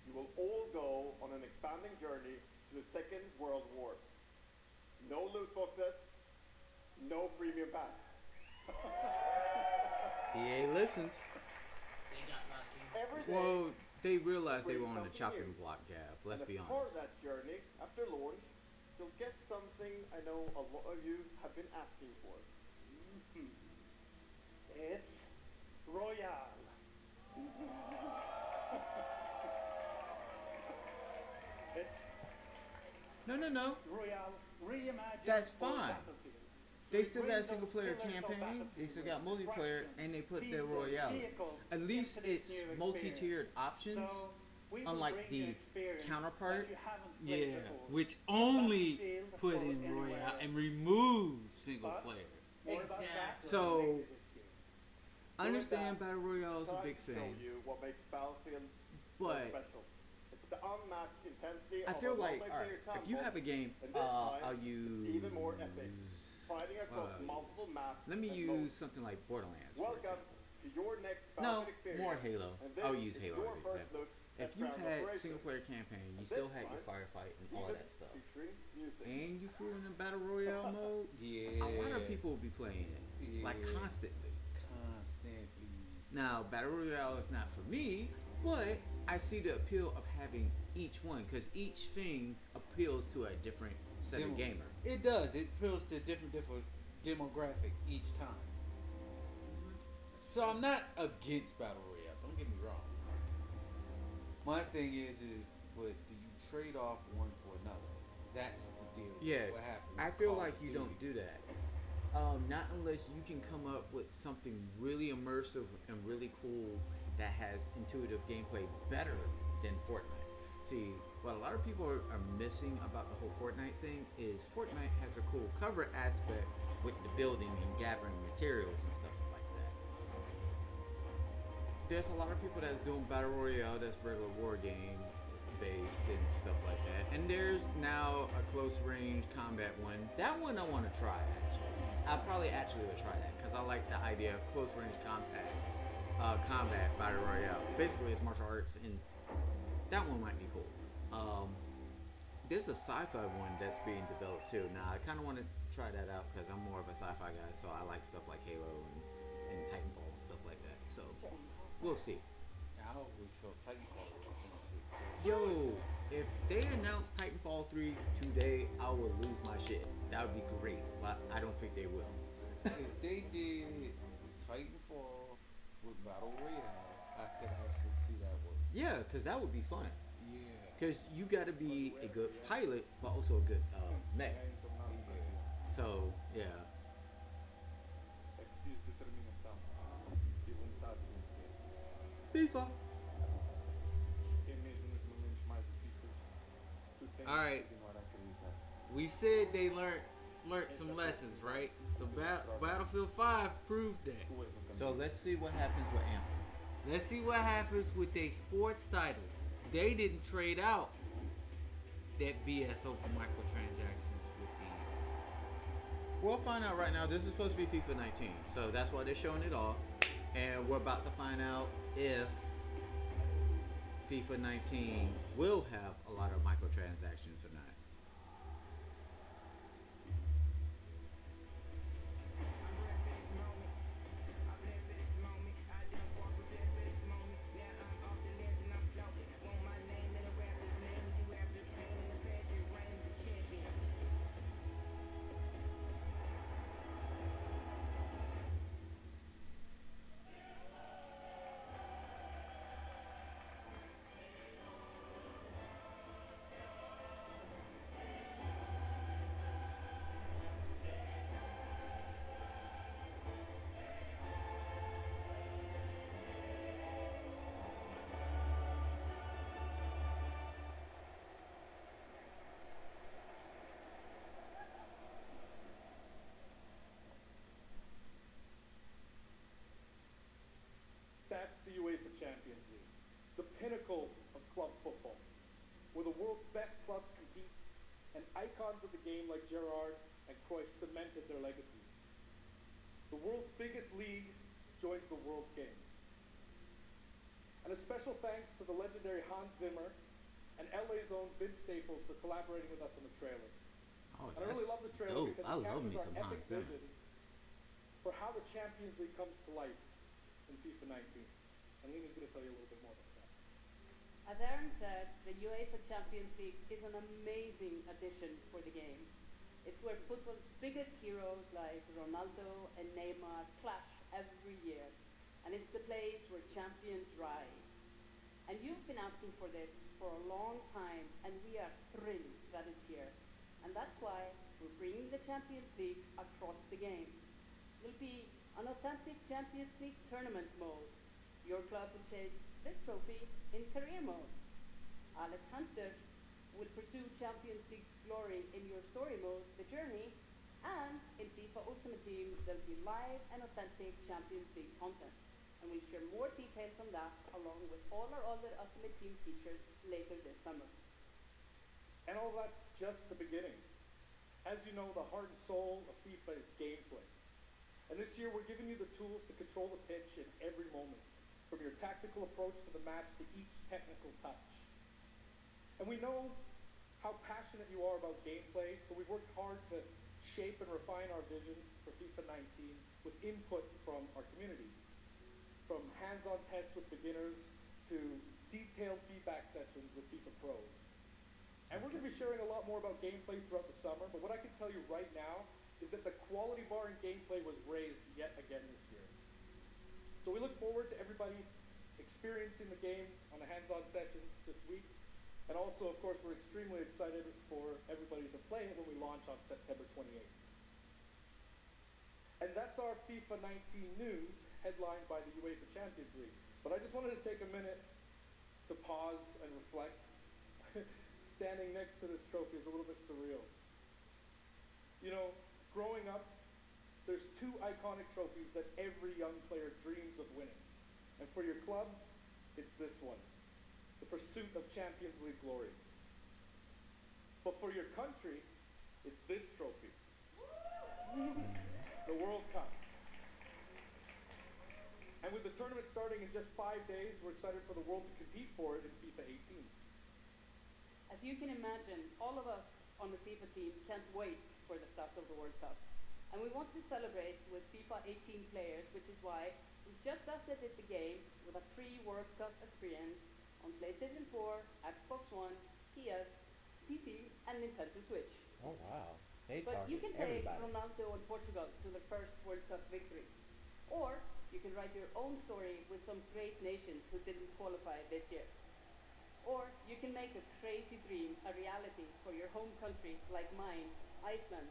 You will all go on an expanding journey to the Second World War. No loot boxes, no premium pass. EA listens. Every day, Well, they realized they were on the something chopping new. block, Gav. Let's And be as part honest. of that journey, after launch, you'll get something I know a lot of you have been asking for. It's Royale. It's No. Royale reimagined That's for fine. Battlefield. They still Bring got single those player pillars of campaign, they Battlefield, still got multiplayer, destruction, and they put their teamwork, Royale. vehicles At least into this it's new multi-tiered experience. options, So, we will unlike bring the experience counterpart. that you haven't played Yeah, before. which only Battlefield put or in anywhere Royale else. and remove single But player. more about that So, later this year. I understand Battle Royale is a Time big to show thing, you what makes Battlefield so but special. It's the unmatched intensity I of feel a like, multiplayer alright, if you sandbox, have a game, and this time, I'll it's use, even more epic. Fighting across uh, multiple maps. let me and use modes. something like Borderlands, for Welcome example. to your next No, Battlefield experience. more Halo. And this I'll use is Halo your as an first example. look at If you ground had operations. single player campaign, you And still this had your time, firefight and all even that stuff, featuring music. and you threw in the Battle Royale mode, Yeah. a lot of people will be playing it, like Yeah. constantly. Constantly. Now, Battle Royale is not for me, but I see the appeal of having each one, because each thing appeals to a different set of gamer. It does. It appeals to different demographic each time. So I'm not against Battle Royale. Don't get me wrong. My thing is, but do you trade off one for another? That's the deal. Yeah, What happened I with feel Call like of you Duty. don't do that. Not unless you can come up with something really immersive and really cool that has intuitive gameplay better than Fortnite. See, what a lot of people are missing about the whole Fortnite thing is Fortnite has a cool cover aspect with the building and gathering materials and stuff like that. There's a lot of people that's doing Battle Royale that's regular war game based and stuff like that. And there's now a close range combat one. That one I want to try actually. I probably actually would try that because I like the idea of close range combat Battle Royale. Basically it's martial arts, and that one might be cool. There's a sci-fi one that's being developed too. Now I kind of want to try that out because I'm more of a sci-fi guy, so I like stuff like Halo and Titanfall and stuff like that. So we'll see. I always felt Titanfall was a benefit. Yo, if they announce Titanfall 3 today, I will lose my shit. That would be great, but I don't think they will. If they did Titanfall with Battle Royale, I could actually see that work. Yeah, because that would be fun. Yeah. Because you got to be a good pilot, but also a good mech. So, yeah. É preciso determinação e vontade de vencer. FIFA. É mesmo nos momentos mais difíceis, tu tens All right. que continuar a acreditar. We said they learned some lessons, right? So Battlefield 5 proved that. So let's see what happens with Anthem. Let's see what happens with their sports titles. They didn't trade out that BS over microtransactions with these. We'll find out right now. This is supposed to be FIFA 19, so that's why they're showing it off. And we're about to find out if FIFA 19 will have a lot of microtransactions or not. the UEFA Champions League, the pinnacle of club football, where the world's best clubs compete, and icons of the game like Gerrard and Cruyff cemented their legacies. The world's biggest league joins the world's game. And a special thanks to the legendary Hans Zimmer and LA's own Vince Staples for collaborating with us on the trailer. Oh, and I really love the trailer dope. because I it love me captures some our epic Hans Zimmer. vision for how the Champions League comes to life in FIFA 19. And Lena's going to tell you a little bit more about that. As Aaron said, the UEFA Champions League is an amazing addition for the game. It's where football's biggest heroes like Ronaldo and Neymar clash every year. And it's the place where champions rise. And you've been asking for this for a long time, and we are thrilled that it's here. And that's why we're bringing the Champions League across the game. It'll be an authentic Champions League tournament mode. Your club will chase this trophy in career mode. Alex Hunter will pursue Champions League glory in your story mode, The Journey, and in FIFA Ultimate Team, there'll be live and authentic Champions League content. And we'll share more details on that along with all our other Ultimate Team features later this summer. And all that's just the beginning. As you know, the heart and soul of FIFA is gameplay. And this year we're giving you the tools to control the pitch in every moment, from your tactical approach to the match to each technical touch. And we know how passionate you are about gameplay, so we've worked hard to shape and refine our vision for FIFA 19 with input from our community. From hands-on tests with beginners to detailed feedback sessions with FIFA pros. And we're going to be sharing a lot more about gameplay throughout the summer, but what I can tell you right now is that the quality bar in gameplay was raised yet again this year. So we look forward to everybody experiencing the game on the hands-on sessions this week. And also, of course, we're extremely excited for everybody to play it when we launch on September 28th. And that's our FIFA 19 news, headlined by the UEFA Champions League. But I just wanted to take a minute to pause and reflect. Standing next to this trophy is a little bit surreal. You know, growing up, there's two iconic trophies that every young player dreams of winning. And for your club, it's this one, the pursuit of Champions League glory. But for your country, it's this trophy, the World Cup. And with the tournament starting in just 5 days, we're excited for the world to compete for it in FIFA 18. As you can imagine, all of us on the FIFA team can't wait for the start of the World Cup. And we want to celebrate with FIFA 18 players, which is why we've just updated the game with a free World Cup experience on PlayStation 4, Xbox One, PS, PC, and Nintendo Switch. Oh wow, they But target you can take everybody. Ronaldo and Portugal to their first World Cup victory. Or you can write your own story with some great nations who didn't qualify this year. Or you can make a crazy dream a reality for your home country like mine, Iceland.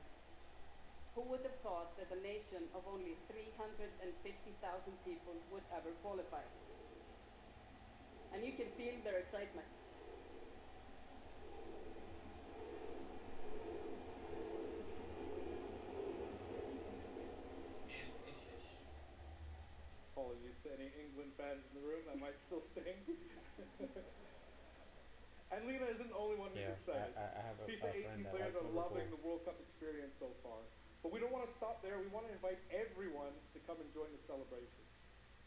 Who would have thought that a nation of only 350,000 people would ever qualify? And you can feel their excitement. Apologies to any England fans in the room, that might still sting. And Lena isn't the only one who's excited. I have a FIFA 18 friend that players likes are Liverpool. loving the World Cup experience so far. But we don't want to stop there. We want to invite everyone to come and join the celebration.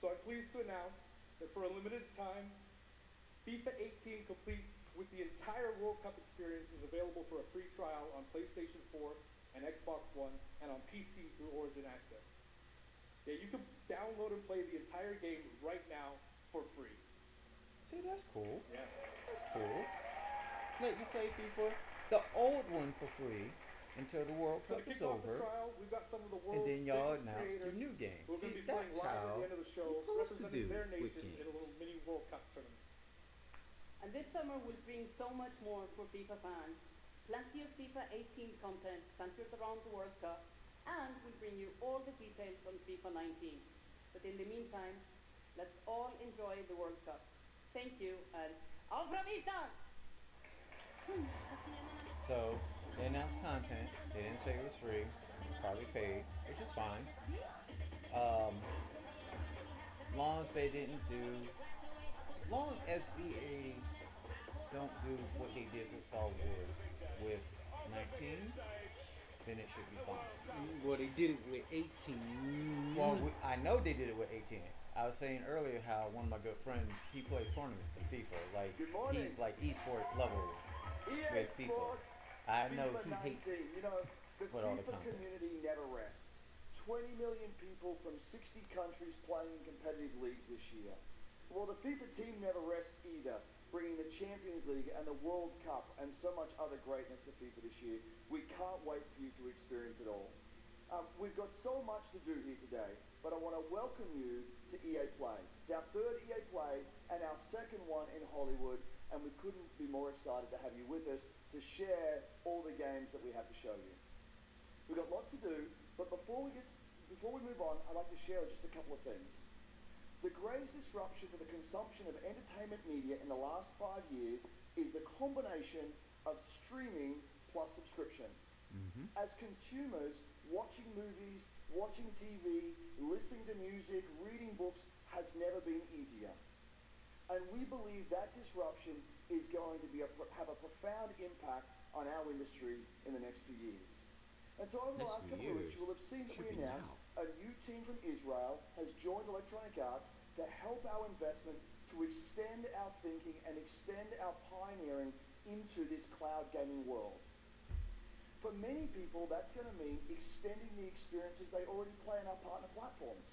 So I'm pleased to announce that for a limited time, FIFA 18 complete with the entire World Cup experience is available for a free trial on PlayStation 4 and Xbox One and on PC through Origin Access. Yeah, you can download and play the entire game right now for free. See, that's cool. Yeah. That's cool. Let you play FIFA, the old one, for free until the World So Cup to is kick off the over. trial, we've got some of the And world's then y'all biggest announce your creators new game. who are going See, to be that's playing live at how the end of the show, you're supposed to representing do their with nations games. in a little mini World Cup tournament. And this summer will bring so much more for FIFA fans. Plenty of FIFA 18 content centered around the World Cup, and we'll bring you all the details on FIFA 19. But in the meantime, let's all enjoy the World Cup. Thank you, and auf Vista! So, they announced content. They didn't say it was free. It's probably paid, which is fine. long as they didn't do, long as EA don't do what they did with Star Wars with 19, then it should be fine. Well, they did it with 18. Well, I know they did it with 18. I was saying earlier how one of my good friends, he plays tournaments in FIFA. Like, he's like esport level with FIFA. I know he hates it. You know, the with all the FIFA content. community never rests. 20 million people from 60 countries playing in competitive leagues this year. Well, the FIFA team never rests either, bringing the Champions League and the World Cup and so much other greatness to FIFA this year. We can't wait for you to experience it all. We've got so much to do here today, but I want to welcome you to EA Play. It's our third EA Play and our second one in Hollywood, and we couldn't be more excited to have you with us to share all the games that we have to show you. We've got lots to do, but before we move on, I'd like to share just a couple of things. The greatest disruption to the consumption of entertainment media in the last 5 years is the combination of streaming plus subscription. As consumers, watching movies, watching TV, listening to music, reading books has never been easier. And we believe that disruption is going to have a profound impact on our industry in the next few years. And so over the last couple of weeks, you will have seen that we announced a new team from Israel has joined Electronic Arts to help our investment to extend our thinking and extend our pioneering into this cloud gaming world. For many people, that's going to mean extending the experiences they already play on our partner platforms.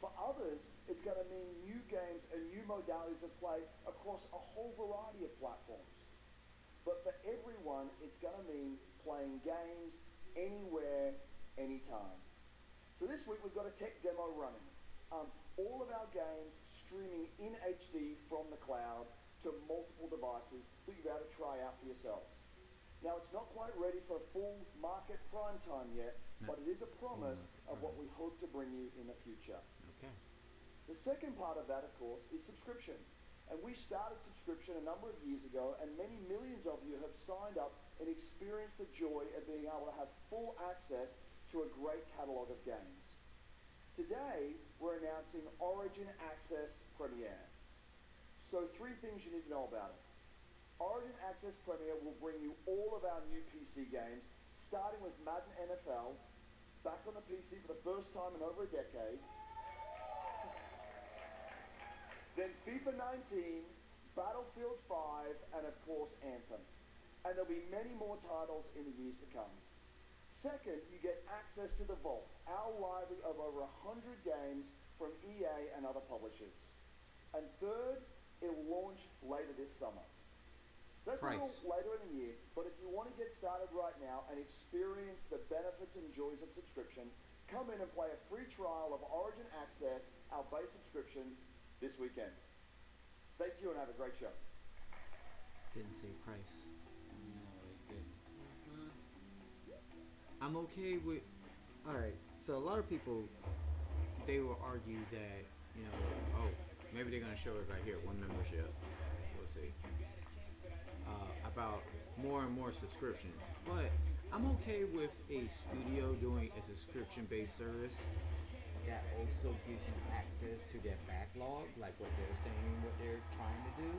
For others, it's going to mean new games and new modalities of play across a whole variety of platforms. But for everyone, it's going to mean playing games anywhere, anytime. So this week we've got a tech demo running. All of our games streaming in HD from the cloud to multiple devices that you'll be able to try out for yourselves. Now, it's not quite ready for full market prime time yet, but it is a promise of what we hope to bring you in the future. Okay. The second part of that, of course, is subscription. And we started subscription a number of years ago, and many millions of you have signed up and experienced the joy of being able to have full access to a great catalog of games. Today, we're announcing Origin Access Premier. So 3 things you need to know about it. Origin Access Premier will bring you all of our new PC games, starting with Madden NFL, back on the PC for the first time in over a decade. Then FIFA 19, Battlefield 5, and of course Anthem. And there'll be many more titles in the years to come. Second, you get access to the Vault, our library of over 100 games from EA and other publishers. And third, it'll launch later this summer. That's a little later in the year, but if you want to get started right now and experience the benefits and joys of subscription, come in and play a free trial of Origin Access, our base subscription, this weekend. Thank you and have a great show. Didn't say price. No, it didn't. I'm okay with. Alright, so a lot of people, they will argue that, you know, oh, maybe they're going to show it right here, one membership. We'll see. About more and more subscriptions. But I'm okay with a studio doing a subscription-based service that also gives you access to their backlog, like what they're saying, what they're trying to do.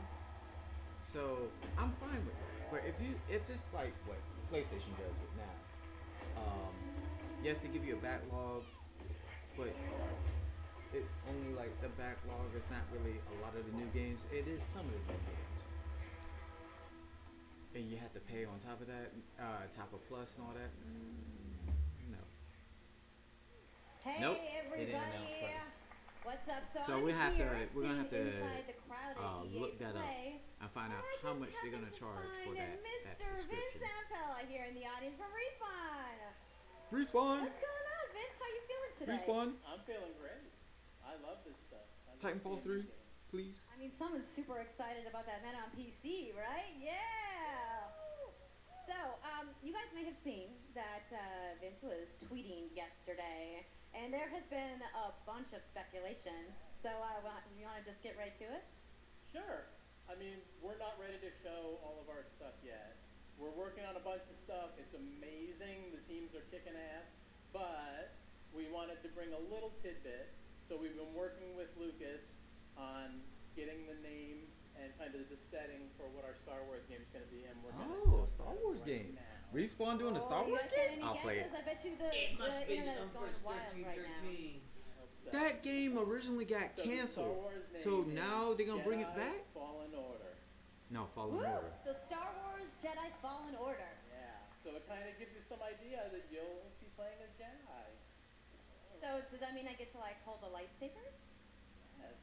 So I'm fine with that. But if it's like what PlayStation does with now, yes, they give you a backlog, but it's only like the backlog. It's not really a lot of the new games. It is some of the new games. And you have to pay on top of that, top of Plus and all that. No. Hey, nope. everybody! What's up? So we're gonna have to look that up and find out how much they're gonna charge for that Mr. subscription. Vince Zampella here in the audience from Respawn. Respawn. What's going on, Vince? How you feeling today? Respawn. I'm feeling great. I love this stuff. Titanfall 3, please. I mean, someone's super excited about that man on PC, right? Yeah. So, you guys may have seen that Vince was tweeting yesterday, and there has been a bunch of speculation. So, you want to just get right to it? Sure. I mean, we're not ready to show all of our stuff yet. We're working on a bunch of stuff. It's amazing. The teams are kicking ass. But we wanted to bring a little tidbit. So we've been working with Lucas on getting the name and kind of the setting for what our Star Wars game is going to be, and we're going to Oh, a Star Wars game. Respawn doing a Star Wars game? I'll play it. I bet you the internet is going wild right now. That game originally got canceled, so now they're gonna bring it back? Fallen Order. No, Fallen Order. So Star Wars Jedi Fallen Order. Yeah, so it kind of gives you some idea that you'll be playing a Jedi. So does that mean I get to like hold a lightsaber? Yes.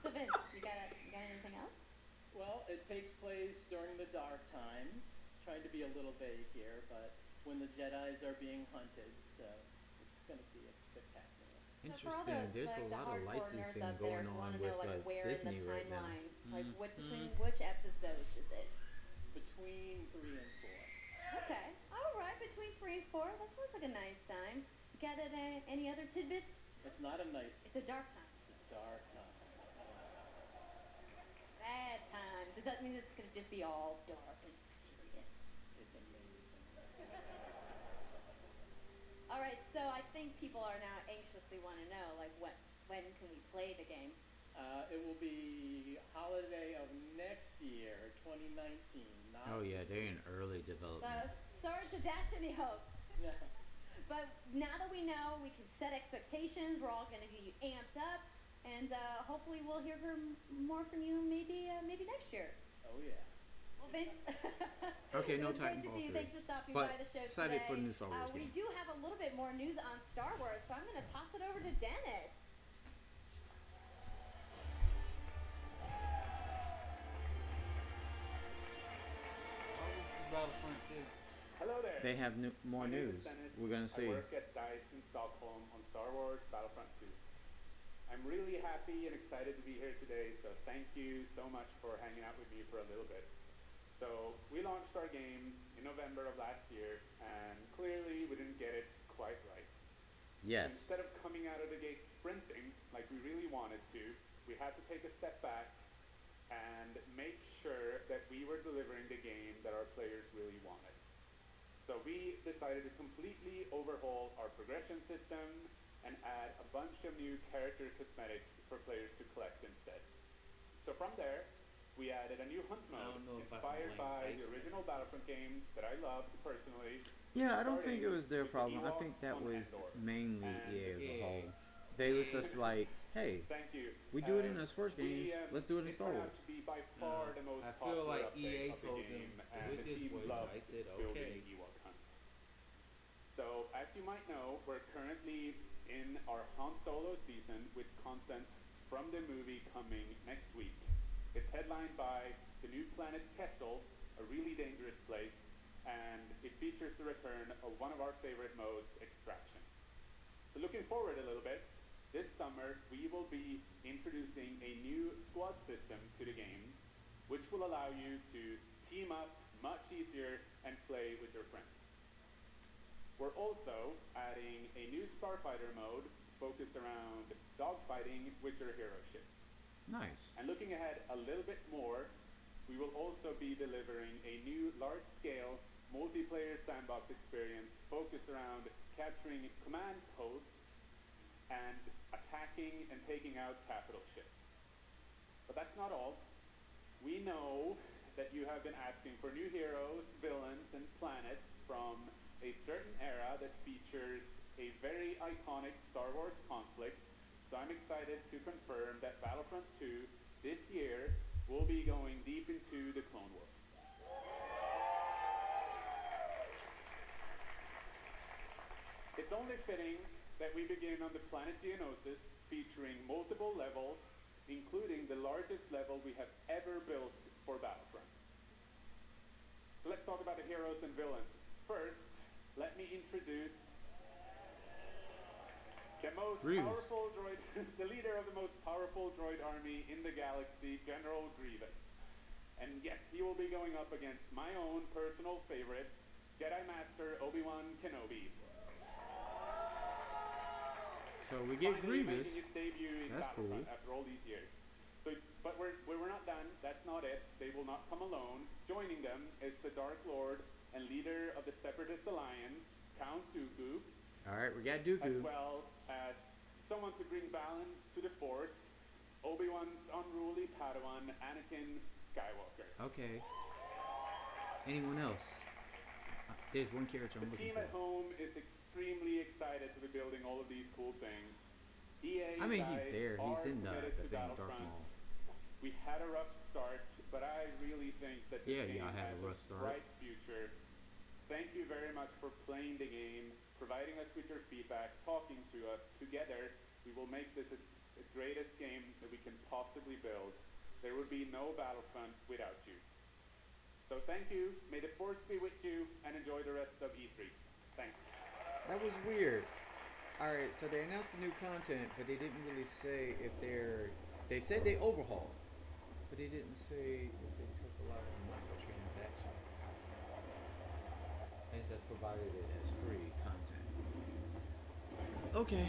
So Vince, you got anything else? Well, it takes place during the Dark Times. Trying to be a little vague here, but when the Jedis are being hunted, so it's going to be spectacular. Interesting. There's a lot of licensing going on with Disney right now. Like between which episodes is it? Between 3 and 4. Okay. All right. Between 3 and 4. That sounds like a nice time. You got any other tidbits? It's not a nice. It's a dark time. It's a dark time. Bad time. Does that mean it's gonna just be all dark and serious? It's amazing. All right. So I think people are now anxiously want to know, like, when can we play the game? It will be holiday of next year, 2019. Oh yeah, they're in early development. Sorry to dash any hope. No. But now that we know, we can set expectations. We're all going to get you amped up, and hopefully we'll hear more from you maybe next year. Oh yeah. Well, Vince. Okay, no Titanfall 3. Thanks for stopping by the show excited today. for the new Star Wars we game. do have a little bit more news on Star Wars, so I'm going to toss it over to Dennis. Battlefront 2. Hello there. They have more news. We're gonna see. I work at DICE in Stockholm on Star Wars Battlefront 2. I'm really happy and excited to be here today, so thank you so much for hanging out with me for a little bit. So we launched our game in November of last year, and clearly we didn't get it quite right. Yes. Instead of coming out of the gate sprinting like we really wanted to, we had to take a step back and make sure that we were delivering the game that our players really wanted. So we decided to completely overhaul our progression system and add a bunch of new character cosmetics for players to collect instead. So from there, we added a new hunt mode inspired by the original Battlefront games that I loved personally. Yeah, I don't think it was their problem. I think that was mainly EA as a whole. They was just like, hey, we do it in the sports games, let's do it in Star Wars. I feel like EA told them to do it this way, but I said okay. So, as you might know, we're currently in our Han Solo season with content from the movie coming next week. It's headlined by the new planet Kessel, a really dangerous place, and it features the return of one of our favorite modes, Extraction. So looking forward a little bit, this summer we will be introducing a new squad system to the game, which will allow you to team up much easier and play with your friends. We're also adding a new Starfighter mode focused around dogfighting with your hero ships. Nice. And looking ahead a little bit more, we will also be delivering a new large-scale multiplayer sandbox experience focused around capturing command posts and attacking and taking out capital ships. But that's not all. We know that you have been asking for new heroes, villains, and planets from a certain era that features a very iconic Star Wars conflict. So I'm excited to confirm that Battlefront 2 this year will be going deep into the Clone Wars. It's only fitting that we begin on the planet Geonosis, featuring multiple levels, including the largest level we have ever built for Battlefront. So let's talk about the heroes and villains. First, let me introduce the most powerful droid, the leader of the most powerful droid army in the galaxy, General Grievous. And yes, he will be going up against my own personal favorite, Jedi Master Obi-Wan Kenobi. So we get Grievous. Making his debut in That's cool. After all these years. So, but we're not done. That's not it. They will not come alone. Joining them is the Dark Lord and leader of the Separatist Alliance, Count Dooku. Alright, we got Dooku. As well as someone to bring balance to the Force, Obi-Wan's unruly Padawan, Anakin Skywalker. Okay. Anyone else? There's one character I'm looking for. The team at home is extremely excited to be building all of these cool things. EA I mean, he's there. He's in the thing, Darth Maul. We had a rough start, but I really think that the game had has a rough a start. bright future. Thank you very much for playing the game, providing us with your feedback, talking to us. Together, we will make this the greatest game that we can possibly build. There would be no Battlefront without you. So thank you, may the Force be with you, and enjoy the rest of E3. Thanks. That was weird. Alright, so they announced the new content, but they didn't really say if they said they overhauled, but they didn't say if they took a lot of microtransactions out. It says provided it as free content. Okay.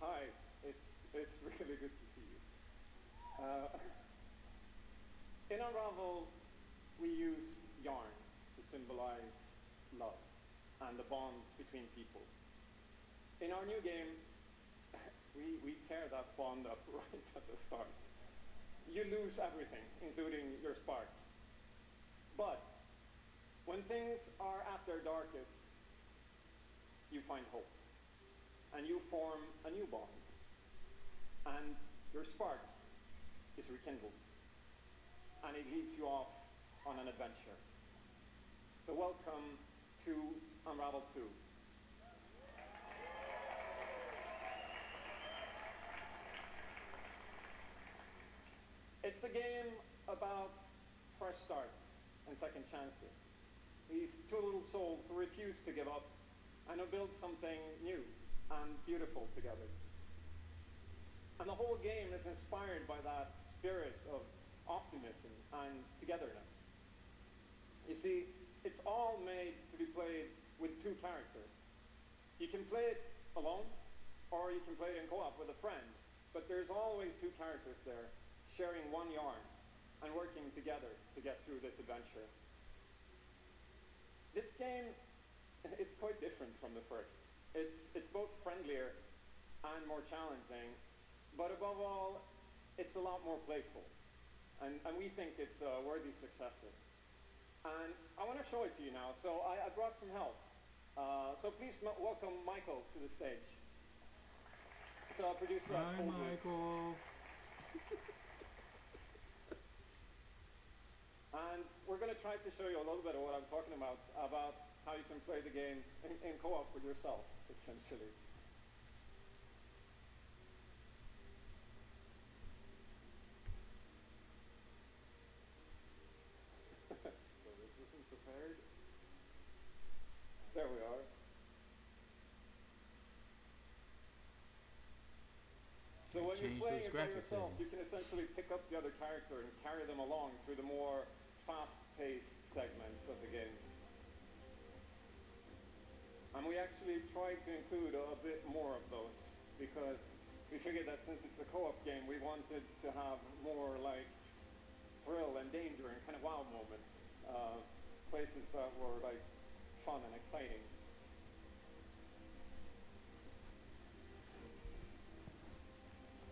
Hi, it's really good to see you. In Unravel, we used yarn to symbolize love and the bonds between people. In our new game, we tear that bond up right at the start. You lose everything, including your spark. But when things are at their darkest, you find hope. And you form a new bond. And your spark is rekindled. And it leads you off on an adventure. So welcome to Unravel 2. It's a game about fresh starts and second chances. These two little souls who refuse to give up and who build something new and beautiful together. And the whole game is inspired by that spirit of optimism and togetherness. You see, it's all made to be played with two characters. You can play it alone, or you can play it in co-op with a friend, but there's always two characters there, sharing one yarn and working together to get through this adventure. This game, it's quite different from the first. It's both friendlier and more challenging, but above all, it's a lot more playful. And we think it's a worthy successor. And I want to show it to you now, so I brought some help. So please welcome Michael to the stage. So our producer. Hi, Michael. And we're going to try to show you a little bit of what I'm talking about how you can play the game in co-op with yourself, essentially. So this isn't prepared. There we are. So when you're playing it by yourself, you can essentially pick up the other character and carry them along through the more fast-paced segments of the game. And we actually tried to include a bit more of those because we figured that since it's a co-op game, we wanted to have more like thrill and danger and kind of wow moments, places that were like fun and exciting.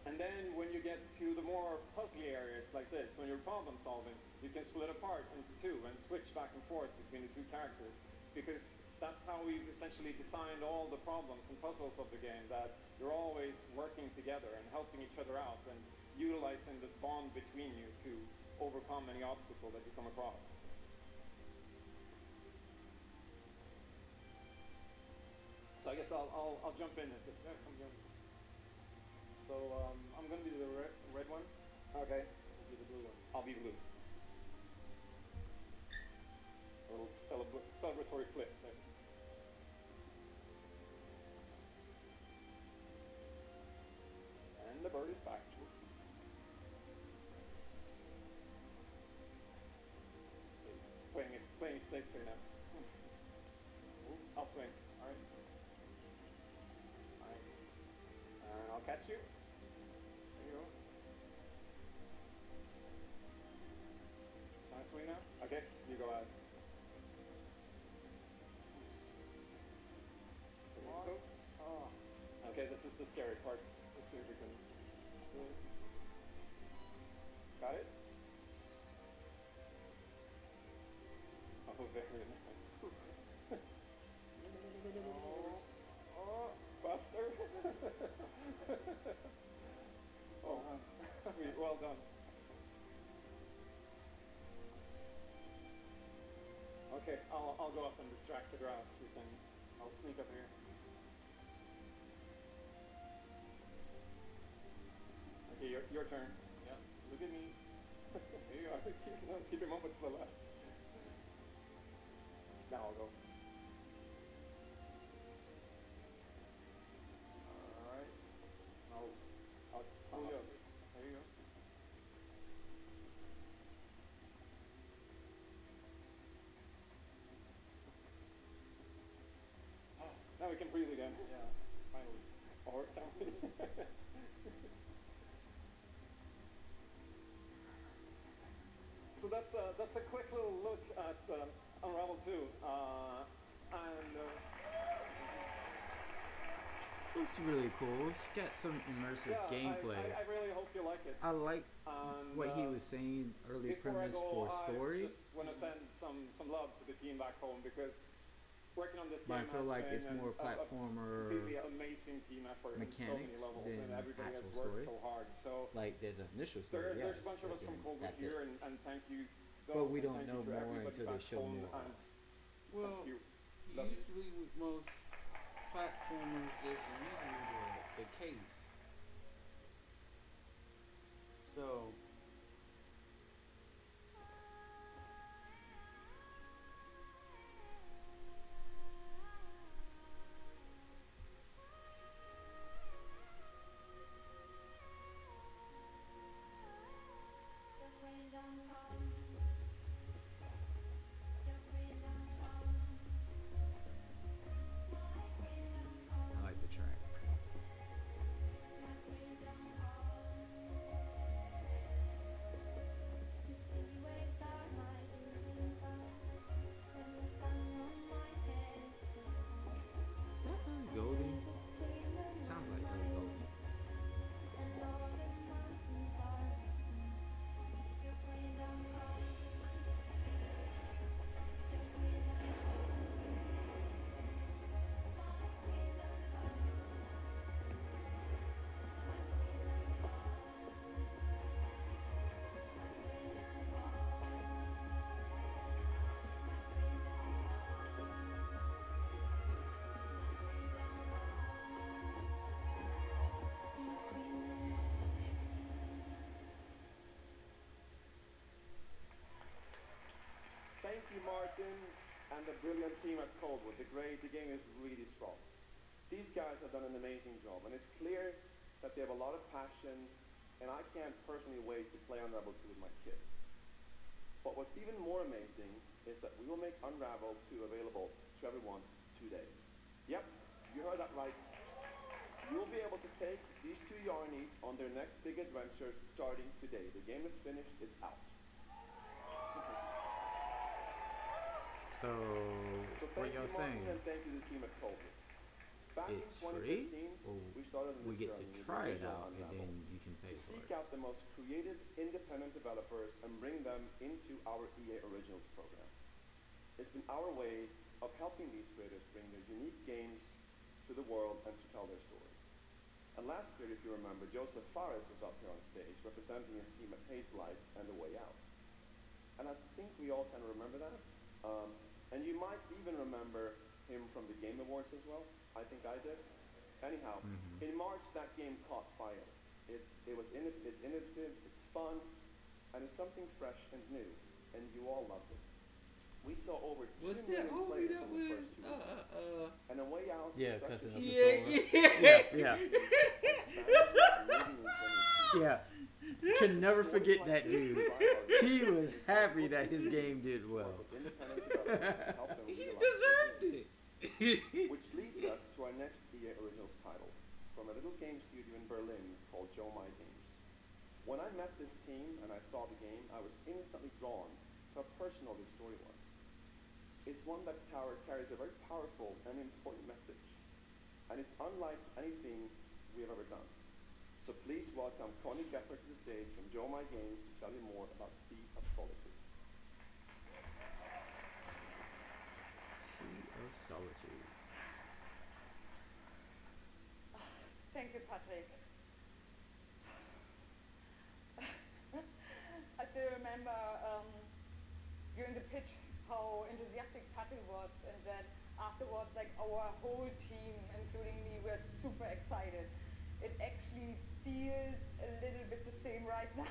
And then when you get to the more puzzly areas like this, when you're problem solving, you can split apart into two and switch back and forth between the two characters, because that's how we've essentially designed all the problems and puzzles of the game, that you're always working together and helping each other out and utilizing this bond between you to overcome any obstacle that you come across. So I guess I'll jump in at this. So I'm going to be the red one. Okay, I'll be the blue one. I'll be blue. A little celebratory flip there. And the bird is back to us. Playing it safe here now. I'll swing. Alright. Alright. And I'll catch you. There you go. Can I swing now? Okay, you go ahead. Oh. Okay, this is the scary part. Let's see if we can. Got it? Oh, very nice. Oh, Buster. Oh, sweet. Well done. Okay, I'll go up and distract the grass. I'll sneak up here. Okay, your turn. Yeah. Look at me. There you are. Keep him over to the left. Now I'll go. Alright. I'll pull you up. There you go. Now we can breathe again. Yeah, finally. Or can we? So that's a quick little look at Unravel 2, looks really cool. It's got some immersive gameplay. I really hope you like it. I like what he was saying, early premise for story. I just want to send some love to the team back home, because working on this but game I feel like it's been more platformer completely amazing team effort mechanics on so many levels, than and everybody has actual worked story. so hard. So like there's an initial story, there's a bunch of us from Coldwood here, and thank you. But we don't know more until they show more. Well, usually with most platformers, that's usually the case. So. I like the track. Is that Ellie Goulding? Sounds like Ellie Goulding. Thank you, Martin, and the brilliant team at Coldwood. The game is really strong. These guys have done an amazing job, and it's clear that they have a lot of passion, and I can't personally wait to play Unravel 2 with my kids. But what's even more amazing is that we will make Unravel 2 available to everyone today. Yep, you heard that right. You'll be able to take these two Yarnies on their next big adventure starting today. The game is finished, it's out. So what y'all saying? And thank you to the team at Coldwood. Back It's in 2015, free, or we started on we this get to journey with try the it original out and Unravel then you can pay to for seek it? out the most creative, independent developers and bring them into our EA Originals program. It's been our way of helping these creators bring their unique games to the world and to tell their stories. And last year, if you remember, Joseph Fares was up here on stage representing his team at Hazelight and The Way Out. And I think we all kind of remember that. And you might even remember him from the Game Awards as well. I think I did. Anyhow, in March that game caught fire. It's innovative, it's fun, and it's something fresh and new, and you all loved it. We saw over 2 What's that million movie players that in the was? first 2 weeks. And A Way Out. Yeah, was such cussing a up the Yeah, store. Yeah. Can never forget that dude. He was happy that his game did well. He deserved it. Which leads us to our next EA Originals title, from a little game studio in Berlin called Joe My Games. When I met this team and I saw the game, I was instantly drawn to how personal the story was. It's one that carries a very powerful and important message, and it's unlike anything we have ever done. So please welcome Connie Gepper to the stage from Joe My Games to tell you more about Sea of Solitude. Sea of Solitude. Thank you, Patrick. I still remember during the pitch how enthusiastic Patrick was, and that afterwards, like, our whole team, including me, were super excited. It actually feels a little bit the same right now.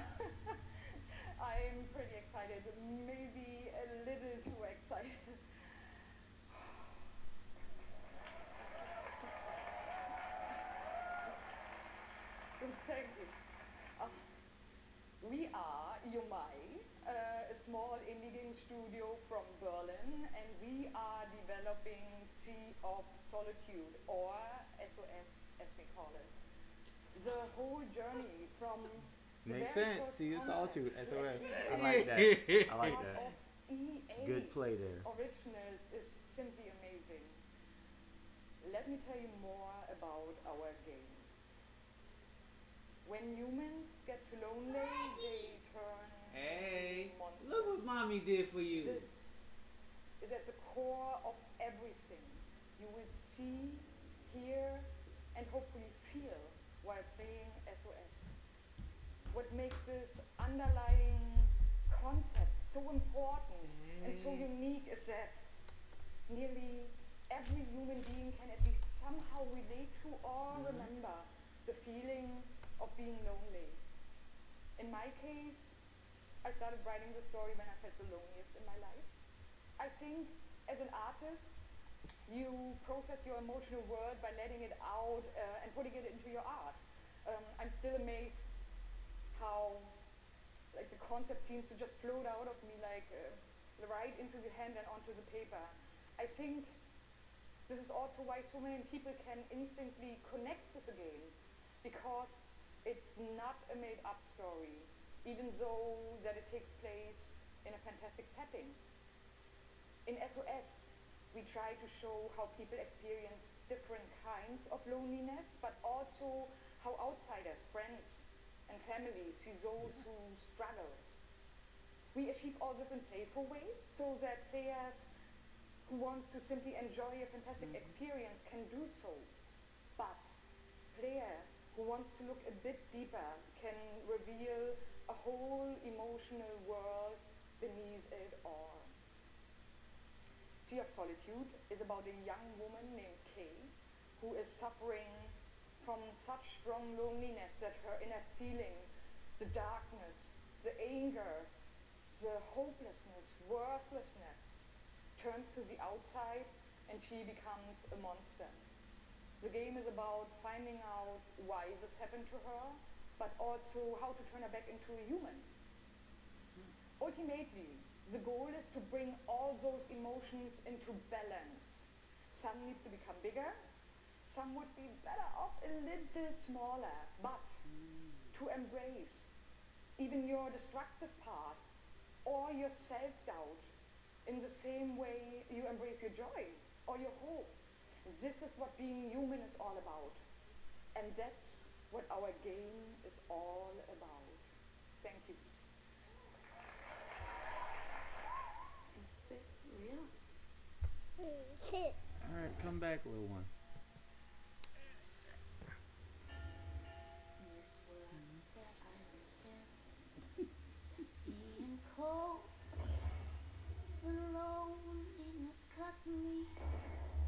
I'm pretty excited, maybe a little too excited. Thank you. We are Yomai, a small indie game studio from Berlin, and we are developing Sea of Solitude, or SOS as we call it. The whole journey from Makes sense. Sea of Solitude, SOS. I like that. I like that. Good play there. Originals is simply amazing. Let me tell you more about our game. When humans get too lonely, they turn Hey, monsters. look what mommy did for you. This is at the core of everything you will see, hear, and hopefully feel while playing SOS. What makes this underlying concept so important and so unique is that nearly every human being can at least somehow relate to or remember the feeling of being lonely. In my case, I started writing the story when I felt the loneliest in my life. I think as an artist, you process your emotional world by letting it out and putting it into your art. I'm still amazed how like the concept seems to just float out of me like right into the hand and onto the paper. I think this is also why so many people can instantly connect with the game, because it's not a made-up story, even though that it takes place in a fantastic setting. In SOS, we try to show how people experience different kinds of loneliness, but also how outsiders, friends, and families see those who struggle. We achieve all this in playful ways, so that players who want to simply enjoy a fantastic experience can do so. But players who wants to look a bit deeper can reveal a whole emotional world beneath it all. Sea of Solitude is about a young woman named Kay who is suffering from such strong loneliness that her inner feeling, the darkness, the anger, the hopelessness, worthlessness turns to the outside and she becomes a monster. The game is about finding out why this happened to her, but also how to turn her back into a human. Ultimately, the goal is to bring all those emotions into balance. Some needs to become bigger, some would be better off a little smaller, but to embrace even your destructive part or your self-doubt in the same way you embrace your joy or your hope. This is what being human is all about. And that's what our game is all about. Thank you. Is this real? Alright, come back, little one. This world that I live in is empty and cold. The loneliness cuts me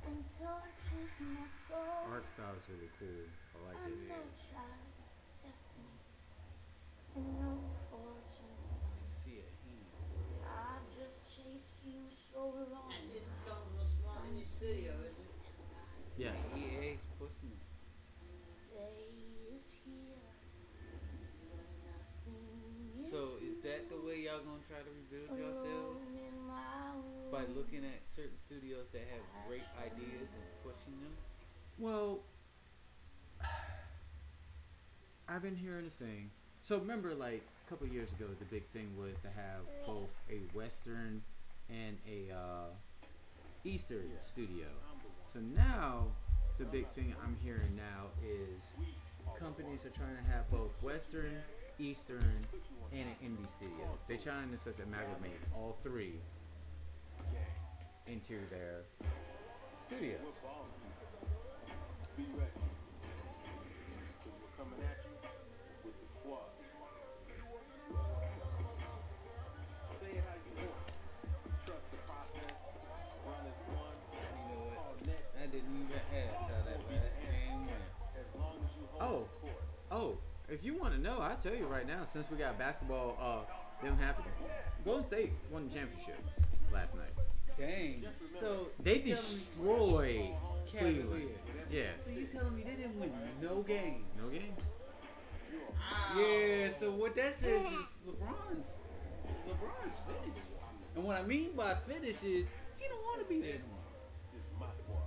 and tortures my soul. Art style is really cool. I like I'm it. no child of destiny and no fortune song. y'all gonna try to rebuild yourselves by looking at certain studios that have great ideas and pushing them? Well, I've been hearing a thing. So remember, like a couple years ago, the big thing was to have both a Western and a Eastern studio. So now the big thing I'm hearing now is companies are trying to have both Western, Eastern, and an indie studio. They're trying to just amalgamate all three into their studios. Be ready, because we're coming at you with the squad. Say it how you want. Trust the process. Run as one. You know what? I didn't even ask how that last game went. As long as you hold the court. Oh, if you want to know, I'll tell you right now, since we got basketball, them happening. Golden State won the championship last night. Dang. So they destroyed Cleveland. Yeah. So you telling me they didn't win no game? No game. Yeah. So what that says is LeBron's finished. And what I mean by finish is he don't want to be there no more. This is my squad.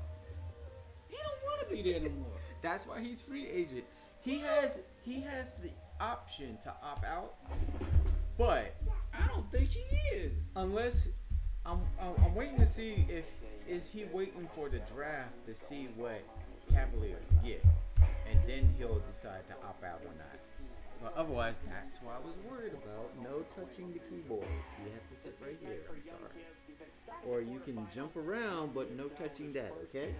He don't want to be there no more. That's why he's free agent. He has the option to opt out, but I don't think he is. Unless I'm waiting to see if is he waiting for the draft to see what Cavaliers get, and then he'll decide to opt out or not. But otherwise, that's what I was worried about. No touching the keyboard. You have to sit right here. I'm sorry. Or you can jump around, but no touching that. Okay.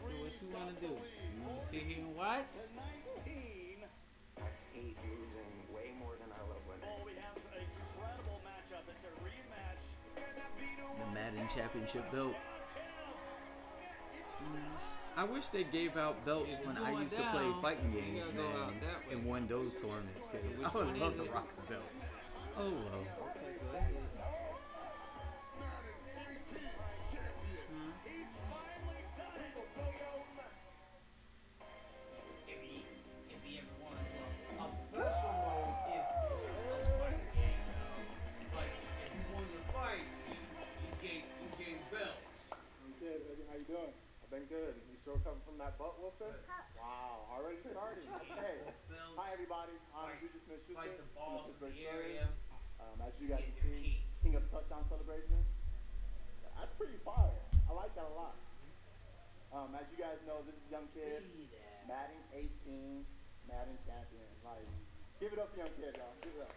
What you want to do? You want to sit here and watch? I hate losing way more than I love winning. Oh, we have an incredible matchup. It's a rematch. The Madden Championship belt. I wish they gave out belts when I used to play fighting games, man, and won those tournaments. Cause I would love to rock a belt. Oh well. Okay, go ahead. Been good. You still coming from that butt whooping? Wow, already starting. Hey, hi everybody. I'm Juju Smith. Fight the balls in the area. As you guys can see, King of Touchdown celebration. That's pretty fire. I like that a lot. As you guys know, this is Young Kid, Madden 18, Madden champion. Like, give it up for Young Kid, y'all. Give it up.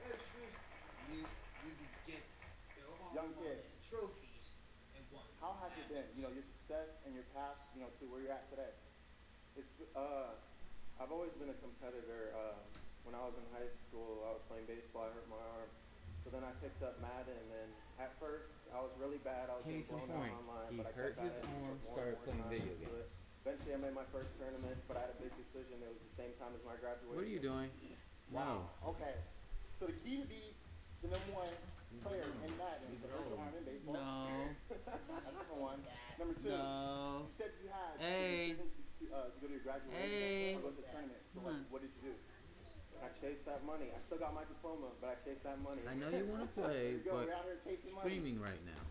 Extras, you get Young Kid. Trophy. How has it been, you know, your success and your path, you know, to where you're at today? It's I've always been a competitor. When I was in high school, I was playing baseball. I hurt my arm, so then I picked up Madden. And at first, I was really bad. I was getting blown out online, but I kept at it. Started playing video games. Eventually, I made my first tournament, but I had a big decision. It was the same time as my graduation. What are you doing? Wow. Okay. So the key to be the #1 player in Madden is the first arm in baseball. No. That's #1. Number 2. No. You said you had to go to your graduation or go to the tournament. So what did you do? I chased that money. I still got my diploma, but I chased that money. I know you want to play, but streaming right now.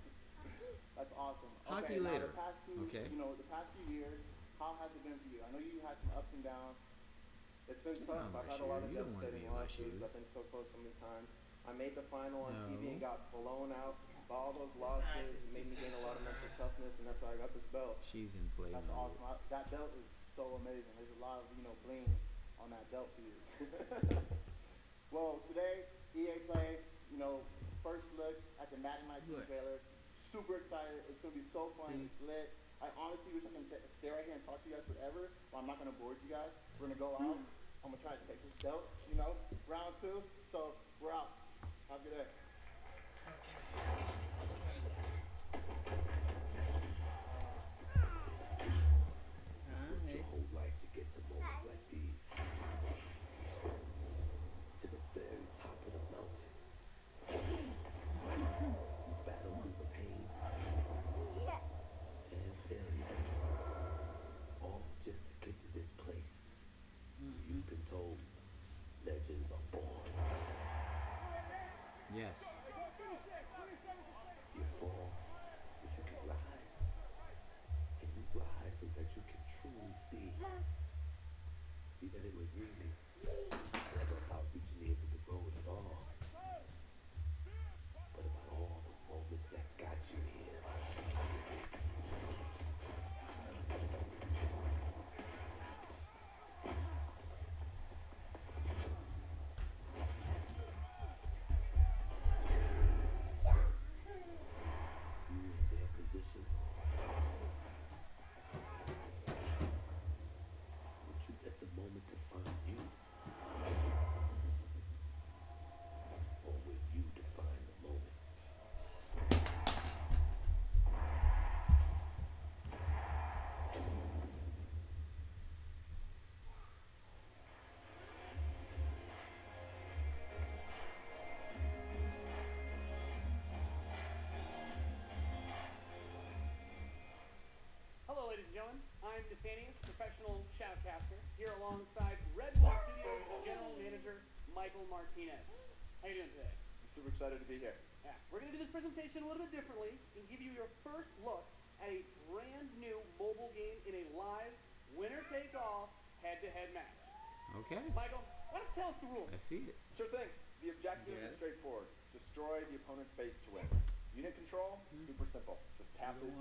That's awesome. Hockey okay, later. The past few years, how has it been for you? I know you had some ups and downs. It's been tough. I've had a lot of devastating losses. I've been so close so many times. I made the final on TV and got blown out. All those losses made me gain a lot of mental toughness, and that's why I got this belt. She's in play. That's awesome. That belt is so amazing. There's a lot of bling on that belt for you. Well, today EA Play, first look at the Madden 19 trailer. Super excited. It's gonna be so fun. It's lit. I honestly wish I can stay right here and talk to you guys forever, but I'm not gonna bore you guys. We're gonna go out. I'm gonna try to take this belt. Round 2. So we're out. Have a good day. Your whole life to get to moments like these. To the very top of the mountain. You battle through the pain. And See that it was really never about reaching the end of the road at all, but about all the moments that got you here. You in their position. Would you let the moment define you? Or will you define the moment? Hello, ladies and gentlemen. I'm Nathanius, professional shoutcaster, here alongside Redwood Studios General Manager Michael Martinez. How you doing today? I'm super excited to be here. Yeah, we're going to do this presentation a little bit differently and give you your first look at a brand new mobile game in a live winner-take-all head-to-head match. Okay. Michael, why don't you tell us the rules? I see it. Sure thing. The objective Yeah. is straightforward. Destroy the opponent's base to win. Unit control, super simple. Just tap the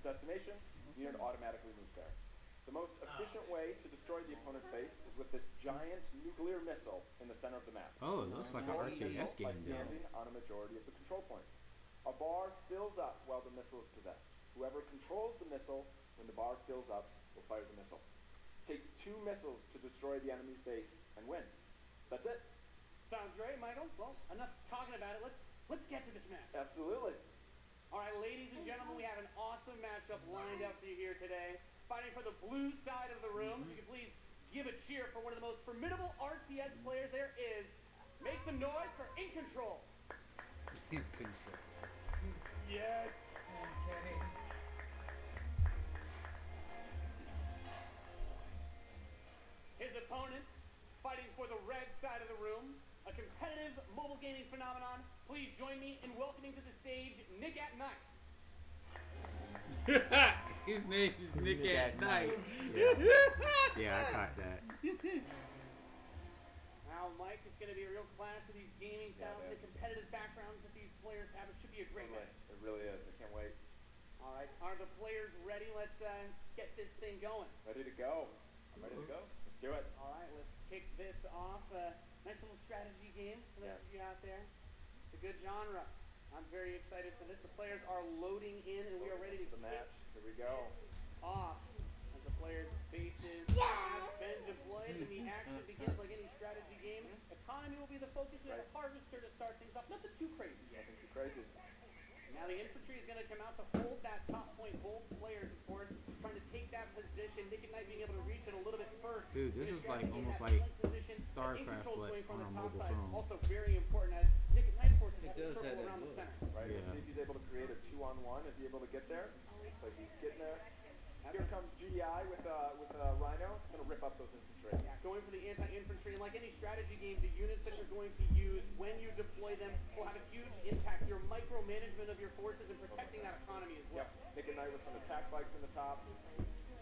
destination, unit automatically moves there. The most efficient way to destroy the opponent's base is with this giant nuclear missile in the center of the map. Oh, it looks like an Control the RTS missile by game now. standing on a majority of the control points. A bar fills up while the missile is possessed. Whoever controls the missile when the bar fills up will fire the missile. Takes 2 missiles to destroy the enemy's base and win. That's it. Sounds great, Michael. Well, enough talking about it. Let's get to this match. Absolutely. All right, ladies and gentlemen, we have an awesome matchup lined up for you here today. Fighting for the blue side of the room. So you can please give a cheer for one of the most formidable RTS players there is. Make some noise for In Control. In Control. Yes. Okay. His opponent, fighting for the red side of the room, a competitive mobile gaming phenomenon. Please join me in welcoming to the stage Nick at Night. His name is Nick at Night. Yeah, I caught that. Now, Mike, it's going to be a real clash of these gaming styles and the competitive backgrounds that these players have. It should be a great match. It really is. I can't wait. All right, are the players ready? Let's get this thing going. Ready to go. I'm ready to go. Let's do it. All right, let's kick this off. Nice little strategy game for those of you out there. It's a good genre. I'm very excited for this. The players are loading in, and we are ready to the match. Here we go. Off as the players' bases have been deployed, and the action begins like any strategy game. Economy will be the focus. We have a harvester to start things off. Nothing too crazy yet. Nothing too crazy. Now the infantry is going to come out to hold that top point. Both players, of course, trying to take that position. Nick and Knight being able to reach it a little bit first. Dude, this is like almost like StarCraft, but on a mobile phone. Also very important as Nick and Knight forces It to does have circle that around the look. center. Right? Yeah. See if he's able to create a 2-on-1. Is he able to get there? Looks like he's getting there. Here comes GDI with Rhino. He's going to rip up those infantry. Yeah, going for the anti-infantry. And like any strategy game, the units that you're going to use when you deploy them will have a huge impact. Your micromanagement of your forces and protecting that economy as well. Yep. Nick and Knight with some attack bikes in the top.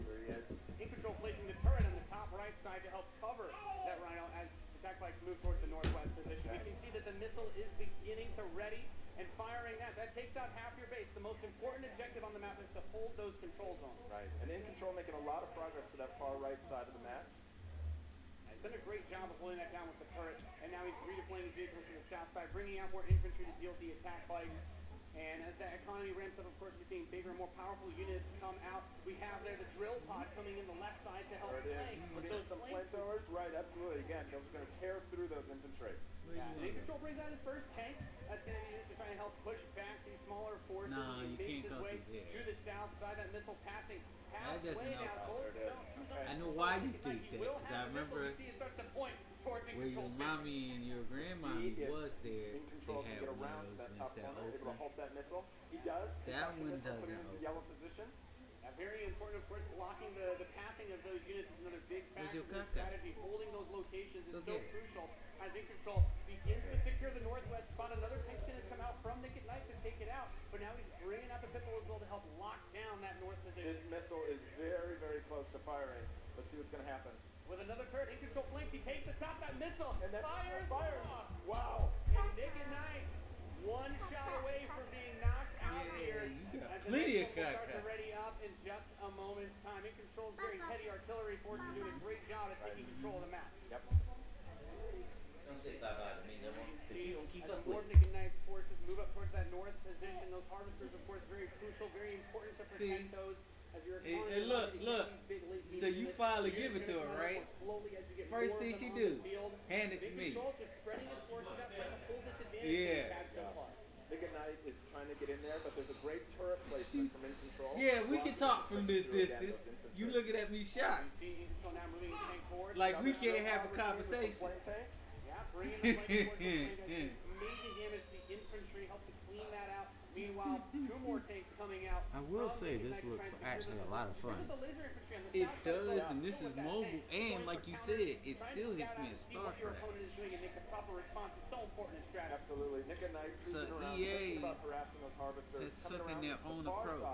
There he is. In Control placing the turret on the top right side to help cover that Rhino as attack bikes move towards the northwest position. We can see that the missile is beginning to ready and firing that. That takes out half your base. The most important objective on the map is to hold those control zones. Right. And In Control making a lot of progress to that far right side of the map. He's done a great job of holding that down with the turret, and now he's redeploying his vehicles to the south side, bringing out more infantry to deal with the attack bikes. And as that economy ramps up, of course, we're seeing bigger, more powerful units come out. We have there the drill pod coming in the left side to help There it flank. is. Putting in some flamethrowers. Right, absolutely. Again, those are going to tear through those infantry. Yeah, and In Control brings out his first tank. That's going to be used to try and help push back these smaller forces. Nah, He you makes can't his go way through there. to the south side. That missile passing That doesn't halfway help. down. There it is. I know why you think He that, will because have I the missile. remember You see it starts to point towards In where your Control's mommy and your grandmommy See if was there. In Control They can had get one around of that those top ones that corner, able to open. hold that missile. He does. That Attacking one missile, doesn't putting him in the yellow position. Very important, of course, blocking the pathing of those units is another big Where's factor your in the caca? strategy. Holding those locations is Look so at it. crucial as In Control begins to secure the northwest spot. Another tank's going to come out from Nick at Night to take it out, but now he's bringing out the Pitbull as well to help lock down that north position. This missile is very, very close to firing. Let's see what's going to happen. With another turret, in control blinks, he takes the top that missile, and then fires off. Wow. And Nick and Knight, one shot away from being knocked out here. You got as the plenty of next missile starts to caca. ready up in just a moment's time. In control is very heavy artillery forces doing a great job at taking control of the map. Yep. Don't say bye-bye to me no more, because you don't keep As up more with Nick and Knight's forces move up towards that north position, those harvesters, of course, very crucial, very important to protect those. As you're Hey, look. So you finally give it to her, right? First thing she do, hand it to me. Yeah. Nick and Knight is trying to get in there, but there's a great turret placement from in control. Yeah, we can talk from this distance. You looking at me shocked. Like we can't have a conversation. Yeah, bringing the amazing damage to the infantry, help to clean that out. Meanwhile, 2 more tanks coming out. I will say this looks actually a lot of fun. It does, and this is mobile, and like you said, it still hits me as StarCraft. Absolutely. Nick and Knight So EA is sucking their own approach.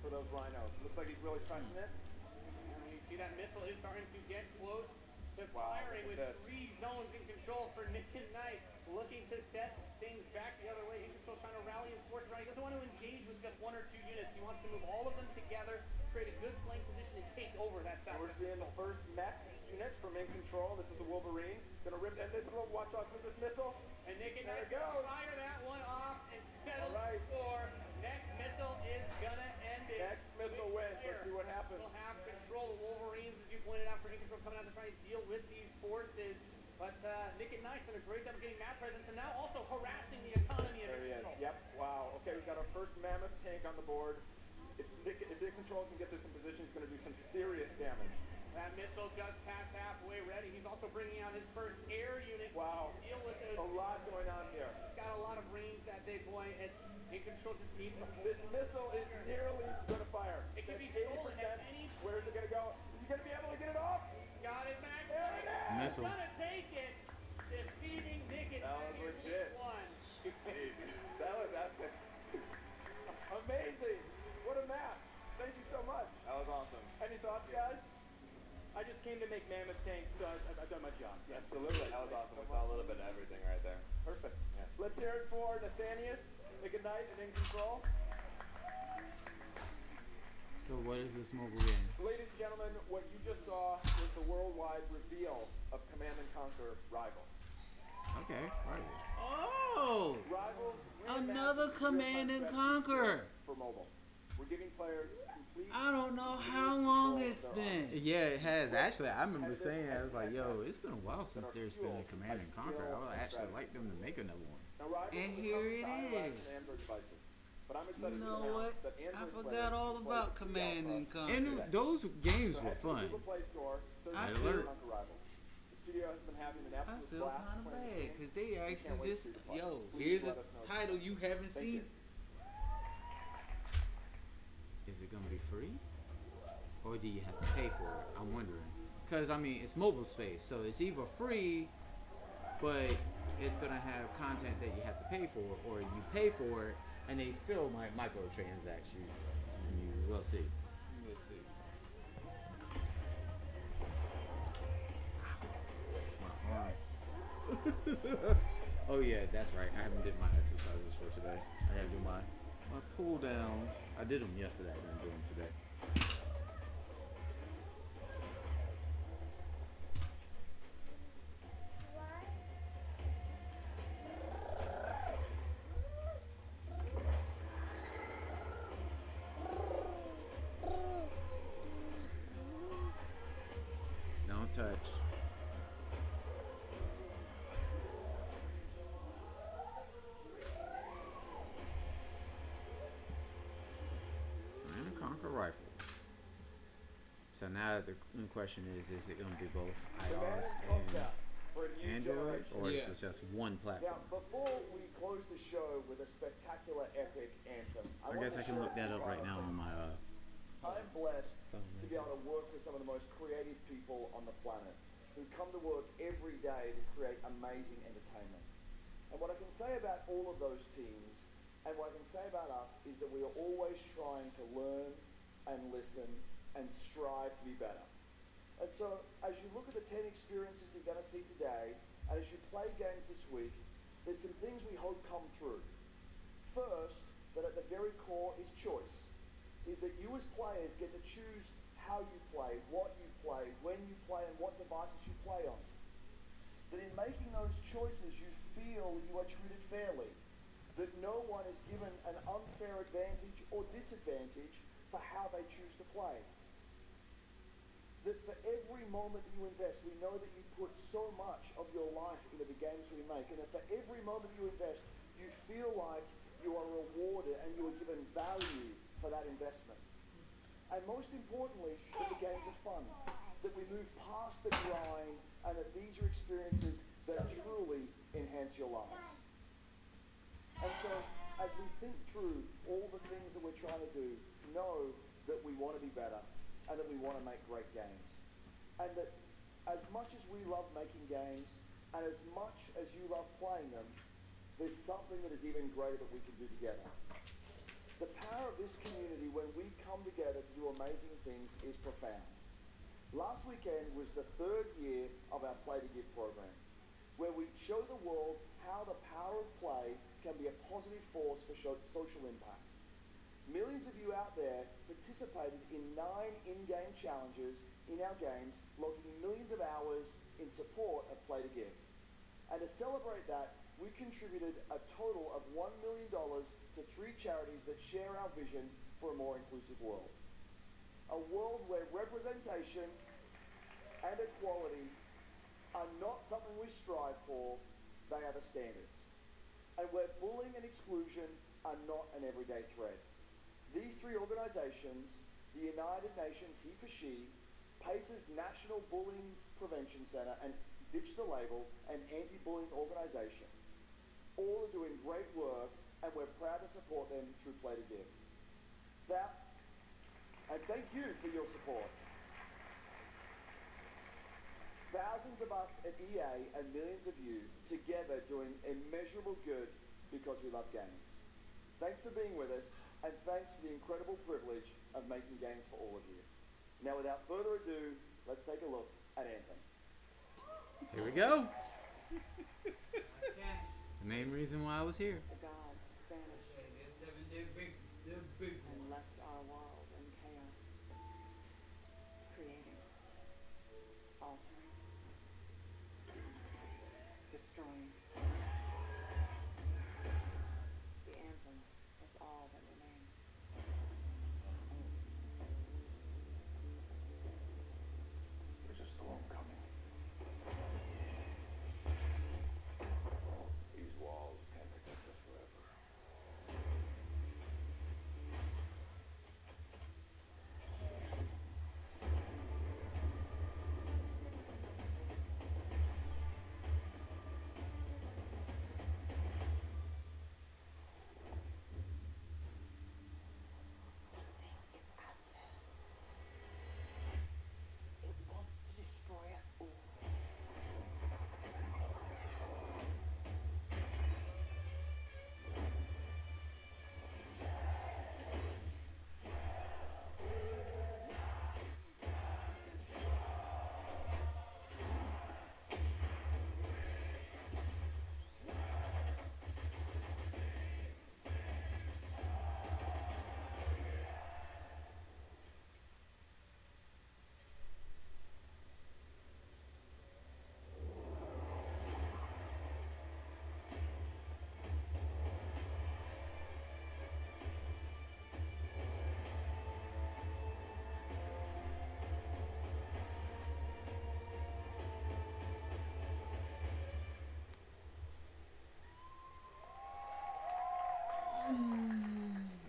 For those rhinos. Looks like he's really pressing it. And you see that missile is starting to get close to firing with 3 zones in control for Nick and Knight. Looking to set things back the other way. In control, trying to rally his forces around. He doesn't want to engage with just 1 or 2 units. He wants to move all of them together, create a good flank position, and take over that south. We're seeing the first mech units from in control. This is the Wolverine. Gonna rip that missile. Watch out for this missile. And Nick and Knight fire that one off and settle the score. Next missile is gonna end it. Next missile wins. Let's see what happens. We'll have control. The Wolverines, as you pointed out, for in control coming out to try and deal with these forces. But Nick and Knight's done a great job of getting map presence and now also harassing the economy of There he is. control. Yep. Wow. Okay, we've got our first mammoth tank on the board. If Nick Control can get this in position, he's going to do some serious damage. That missile just past halfway ready. He's also bringing out his first air unit. Wow. To deal with those. A lot going on here. He's got a lot of range that big boy, and in control just needs to hold. This missile is nearly going to fire. It can be That's stolen 80%. at any. Where is it going to go? Is he going to be able to get it off? Got it back. There it is. Missile. He's gonna take it. Defeating Nick and That was legit. One. That was epic. Amazing. What a map. Thank you so much. That was awesome. Any thoughts, guys? I just came to make mammoth tanks, so I've done my job. Absolutely. That was awesome. We saw a little bit of everything right there. Perfect. Let's hear it for Nathanius, Nick and Knight, and in control. So what is this mobile game? Ladies and gentlemen, what you just saw was the worldwide reveal of Command & Conquer Rival. Okay, right. Oh! Rivals Another Command and Conquer. For mobile. We're giving players complete. I don't know how long it's been. Yeah, it has. Actually, I remember saying, I was like, yo, it's been a while since there's been a Command and Conquer. I would actually like them to make another one. And here it is. But I'm excited You know what? I forgot all about Command and Conquer. And those games were fun. I learned. feel kind of bad because they actually just, yo, here's a title you haven't seen. Is it gonna be free, or do you have to pay for it? I'm wondering, because I mean it's mobile space, so it's either free, but it's gonna have content that you have to pay for, or you pay for it and they still might microtransact you. We'll see. We'll see. Oh yeah, that's right. I haven't did my exercises for today. I gotta do my pull downs. I did them yesterday. I didn't do them today. Don't touch. Conquer rifles. So now the question is it going to be both iOS and Android, or is it just one platform? Now, before we close the show with a spectacular epic anthem, I guess I can look that up right now on my I'm blessed to be able to work with some of the most creative people on the planet who come to work every day to create amazing entertainment. And what I can say about all of those teams, and what I can say about us, is that we are always trying to learn and listen and strive to be better. And so, as you look at the 10 experiences you're going to see today, and as you play games this week, there's some things we hope come through. First, that at the very core is choice, is that you as players get to choose how you play, what you play, when you play, and what devices you play on. That in making those choices, you feel you are treated fairly, that no one is given an unfair advantage or disadvantage for how they choose to play. That for every moment that you invest, we know that you put so much of your life into the games we make, and that for every moment you invest, you feel like you are rewarded and you are given value for that investment. And most importantly, that the games are fun, that we move past the grind, and that these are experiences that truly enhance your lives. And so, as we think through all the things that we're trying to do, know that we want to be better, and that we want to make great games. And that as much as we love making games, and as much as you love playing them, there's something that is even greater that we can do together. The power of this community when we come together to do amazing things is profound. Last weekend was the 3rd year of our Play to Give program, where we show the world how the power of play can be a positive force for social impact. Millions of you out there participated in 9 in-game challenges in our games, logging millions of hours in support of Play to Give. And to celebrate that, we contributed a total of $1 million to 3 charities that share our vision for a more inclusive world. A world where representation and equality are not something we strive for, they are the standards. And where bullying and exclusion are not an everyday threat. These 3 organizations, the United Nations He for She, PACE's National Bullying Prevention Center, and Ditch the Label, an anti-bullying organization, all are doing great work, and we're proud to support them through Play to Give. And thank you for your support. Thousands of us at EA and millions of you together doing immeasurable good because we love games. Thanks for being with us, and thanks for the incredible privilege of making games for all of you. Now, without further ado, let's take a look at Anthem. Here we go. The main reason why I was here. The gods vanished. They're big and left our world in chaos. Creating, altering, destroying. The anthem is all that remains. There's a storm coming. These walls can't protect us forever.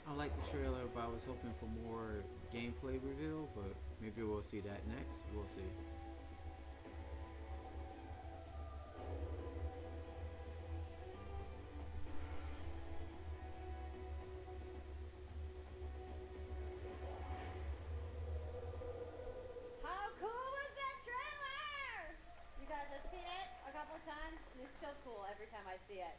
I like the trailer, but I was hoping for more gameplay reveal, but maybe we'll see that next. We'll see. How cool was that trailer? You guys have seen it a couple times, and it's so cool every time I see it.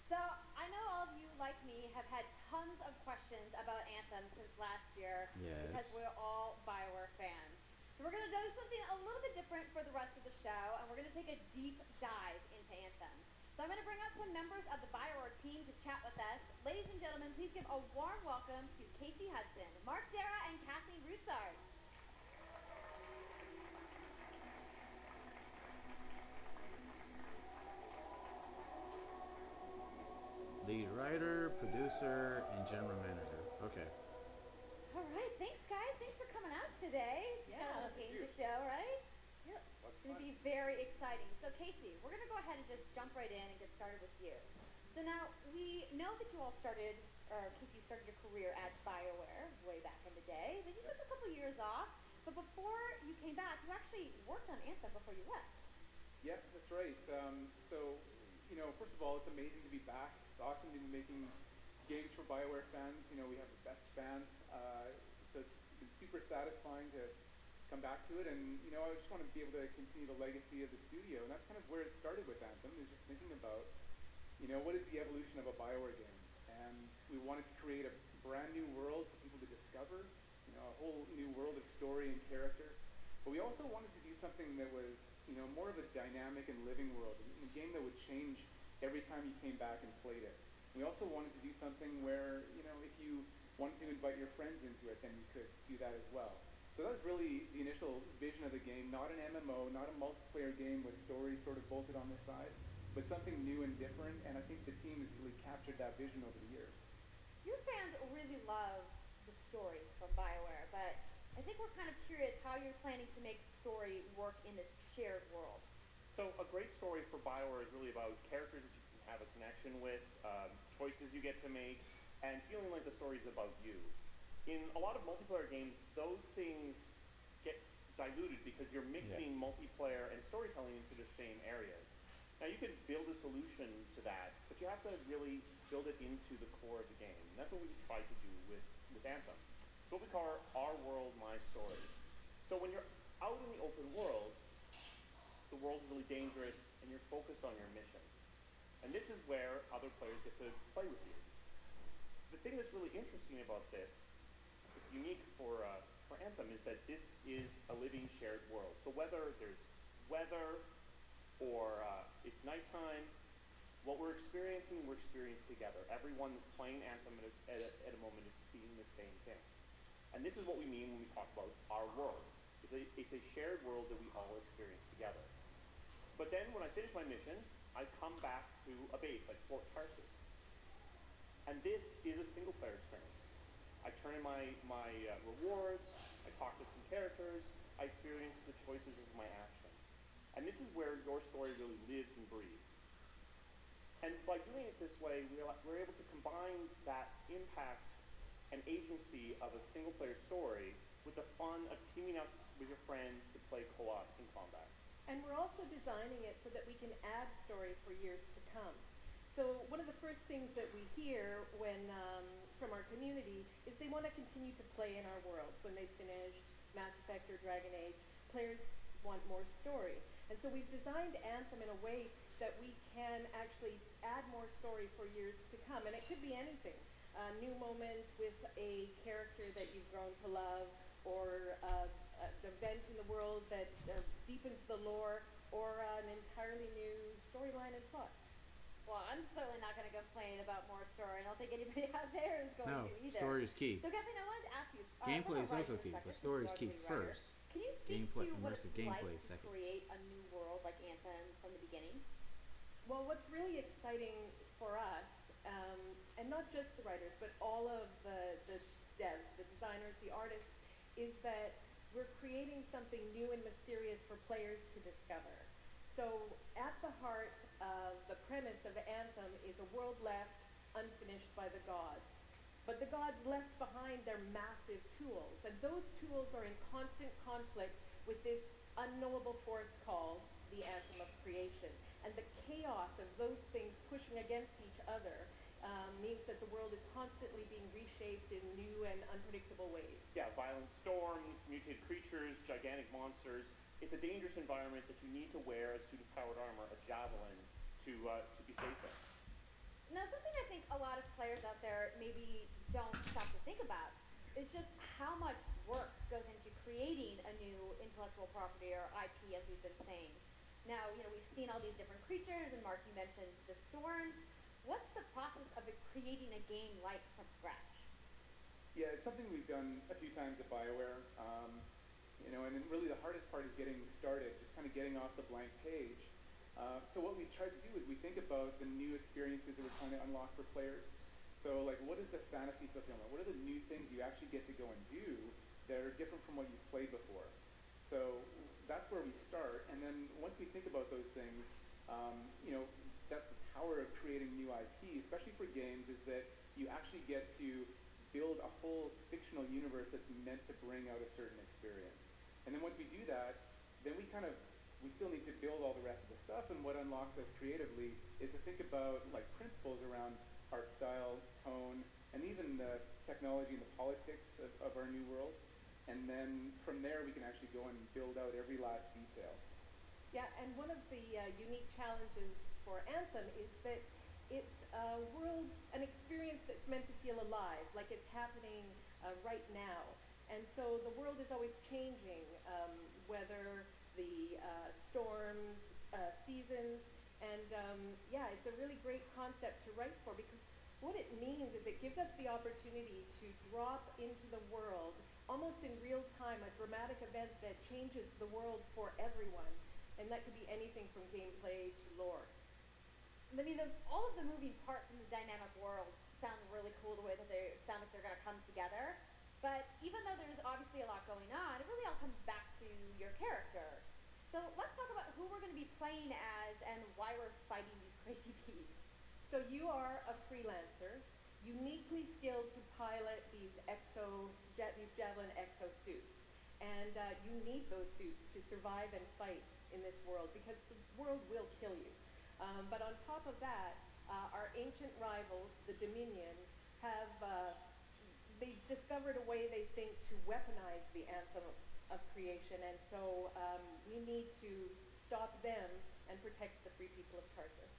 So, I know all of you, like me, have had tons of questions about Anthem since last year because we're all BioWare fans. So we're going to do something a little bit different for the rest of the show, and we're going to take a deep dive into Anthem. So I'm going to bring out some members of the BioWare team to chat with us. Ladies and gentlemen, please give a warm welcome to Casey Hudson, Mark Dara, and Kathleen Roussard. Lead writer, producer, and general manager. Okay. All right, thanks guys. Thanks for coming out today. It's kind of a game to show, right? Yep. It's going to be very exciting. So Casey, we're going to go ahead and just jump right in and get started with you. So now, we know that you all started, or Casey, you started your career at BioWare way back in the day. Then you took a couple years off, but before you came back, you actually worked on Anthem before you left. Yeah, that's right. So, you know, first of all, it's amazing to be back. It's awesome to be making games for BioWare fans. You know, we have the best fans. So it's been super satisfying to come back to it. And, you know, I just want to be able to continue the legacy of the studio. And that's kind of where it started with Anthem, is just thinking about, you know, what is the evolution of a BioWare game? And we wanted to create a brand new world for people to discover, you know, a whole new world of story and character. But we also wanted to do something that was, you know, more of a dynamic and living world, a game that would change every time you came back and played it. We also wanted to do something where, you know, if you wanted to invite your friends into it, then you could do that as well. So that was really the initial vision of the game, not an MMO, not a multiplayer game with stories sort of bolted on the side, but something new and different, and I think the team has really captured that vision over the years. Your fans really love the story from BioWare, but I think we're kind of curious how you're planning to make the story work in this shared world. So a great story for BioWare is really about characters that you can have a connection with, choices you get to make, and feeling like the story is about you. In a lot of multiplayer games, those things get diluted because you're mixing multiplayer and storytelling into the same areas. Now you could build a solution to that, but you have to really build it into the core of the game. And that's what we tried to do with Anthem. It's what we call our world, my story. So when you're out in the open world, the world is really dangerous and you're focused on your mission. And this is where other players get to play with you. The thing that's really interesting about this, it's unique for Anthem, is that this is a living shared world. So whether there's weather or it's nighttime, what we're experiencing together. Everyone that's playing Anthem at a moment is seeing the same thing. And this is what we mean when we talk about our world. It's a shared world that we all experience together. But then when I finish my mission, I come back to a base like Fort Tarsus. And this is a single player experience. I turn in my rewards, I talk to some characters, I experience the choices of my action. And this is where your story really lives and breathes. And by doing it this way, we're able to combine that impact and agency of a single player story with the fun of teaming up with your friends to play co-op in combat. And we're also designing it so that we can add story for years to come. So one of the first things that we hear when from our community is they want to continue to play in our worlds. When they've finished Mass Effect or Dragon Age, players want more story. And so we've designed Anthem in a way that we can actually add more story for years to come. And it could be anything. A new moment with a character that you've grown to love, or an event in the world that deepens the lore, or an entirely new storyline and plot. Well, I'm certainly not going to complain about more story. I don't think anybody out there is going to either. No, story is key. So, Kathleen, I wanted to ask you. Gameplay is also key, but story is key first. Can you speak to what it's like to create a new world like Anthem from the beginning? Well, what's really exciting for us, and not just the writers, but all of the devs, the designers, the artists, is that we're creating something new and mysterious for players to discover. So at the heart of the premise of Anthem is a world left unfinished by the gods. But the gods left behind their massive tools, and those tools are in constant conflict with this unknowable force called the Anthem of Creation. And the chaos of those things pushing against each other means that the world is constantly being reshaped in new and unpredictable ways. Yeah, violent storms, mutated creatures, gigantic monsters. It's a dangerous environment that you need to wear a suit of powered armor, a javelin, to be safe in. Now, something I think a lot of players out there maybe don't stop to think about is just how much work goes into creating a new intellectual property or IP, as we've been saying. Now, you know, we've seen all these different creatures, and Mark, you mentioned the storms. What's the process of creating a game like from scratch? Yeah, it's something we've done a few times at BioWare. You know, and then really the hardest part is getting started, just kind of getting off the blank page. So what we've tried to do is we think about the new experiences that we're trying to unlock for players. So like, what is the fantasy fulfillment? What are the new things you actually get to go and do that are different from what you've played before? So that's where we start, and then once we think about those things, you know, that's the power of creating new IP, especially for games, is that you actually get to build a whole fictional universe that's meant to bring out a certain experience. And then once we do that, then we still need to build all the rest of the stuff, and what unlocks us creatively is to think about like principles around art style, tone, and even the technology and the politics of our new world. And then from there we can actually go and build out every last detail. Yeah, and one of the unique challenges for Anthem is that it's a world, an experience that's meant to feel alive, like it's happening right now. And so the world is always changing, whether the storms, seasons, and yeah, it's a really great concept to write for, because what it means is it gives us the opportunity to drop into the world almost in real time, a dramatic event that changes the world for everyone. And that could be anything from gameplay to lore. I mean, all of the moving parts in the dynamic world sound really cool, the way that they sound like they're going to come together. But even though there's obviously a lot going on, it really all comes back to your character. So let's talk about who we're going to be playing as and why we're fighting these crazy beasts. So you are a freelancer, uniquely skilled to pilot these Javelin exo suits. And you need those suits to survive and fight in this world, because the world will kill you. But on top of that, our ancient rivals, the Dominion, they've discovered a way, they think, to weaponize the Anthem of creation, and so we need to stop them and protect the free people of Tarsus.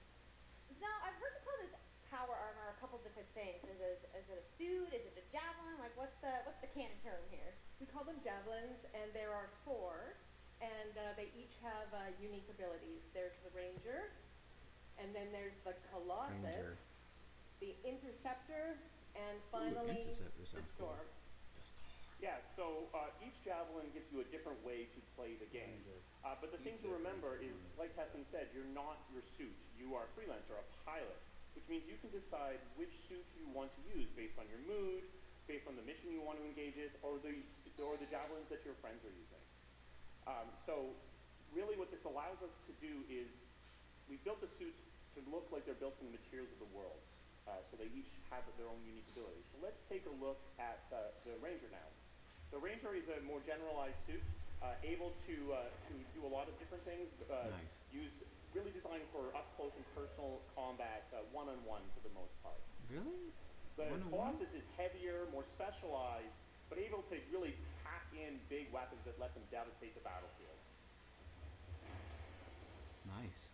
Now, I've heard you call this power armor a couple different things. Is it a suit? Is it a javelin? Like, what's the canon term here? We call them javelins, and there are 4, and they each have unique abilities. There's the Ranger, and then there's the Colossus, the Interceptor, and finally the Storm. Cool. Yeah, so each javelin gives you a different way to play the game. But the thing to remember is, like Catherine said, you're not your suit. You are a freelancer, a pilot, which means you can decide which suit you want to use based on your mood, based on the mission you want to engage in, or the javelins that your friends are using. So really what this allows us to do is we built the suits to look like they're built from the materials of the world. So they each have their own unique abilities. So let's take a look at the Ranger now. The Ranger is a more generalized suit, able to do a lot of different things. Really designed for up close and personal combat, one-on-one for the most part. Really? The Colossus is heavier, more specialized, but able to really pack in big weapons that let them devastate the battlefield. Nice.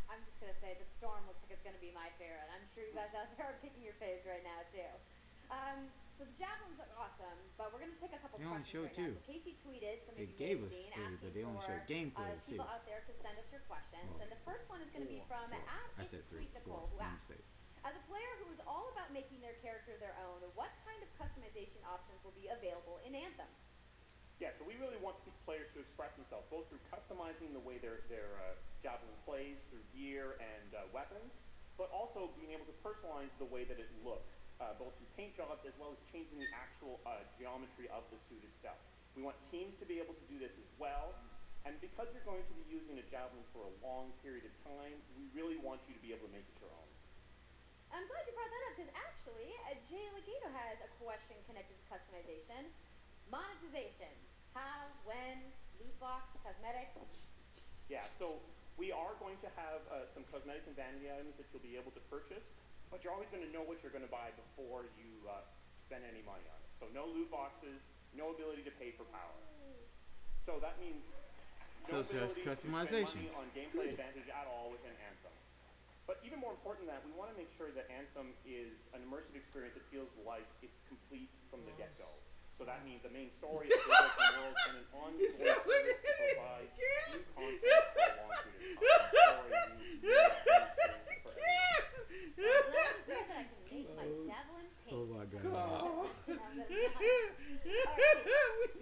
I'm just going to say the Storm looks like it's going to be my favorite. I'm sure you guys out there are picking your faves right now, too. So the javelins are awesome, but we're going to take a couple questions right now. So Casey tweeted, some of you gave us seen, 3, but they only showed gameplay, too. People out there to send us your questions. And the first one is going to be from @Nicole, who asks, as a player who is all about making their character their own, what kind of customization options will be available in Anthem? Yeah, so we really want players to express themselves, both through customizing the way their javelin plays, through gear and weapons, but also being able to personalize the way that it looks, both through paint jobs as well as changing the actual geometry of the suit itself. We want teams to be able to do this as well, and because you're going to be using a javelin for a long period of time, we really want you to be able to make it your own. I'm glad you brought that up, because actually, Jay Legato has a question connected to customization. Monetization. How, when, loot box, cosmetics? Yeah, so we are going to have some cosmetic and vanity items that you'll be able to purchase, but you're always going to know what you're going to buy before you spend any money on it. So no loot boxes, no ability to pay for power. So that means no ability to spend money on gameplay advantage at all within Anthem. But even more important than that, we want to make sure that Anthem is an immersive experience that feels like it's complete from the get-go. So that means the main story, the big open world, and an ongoing service to provide new content for a long period of time. Oh my God. We talked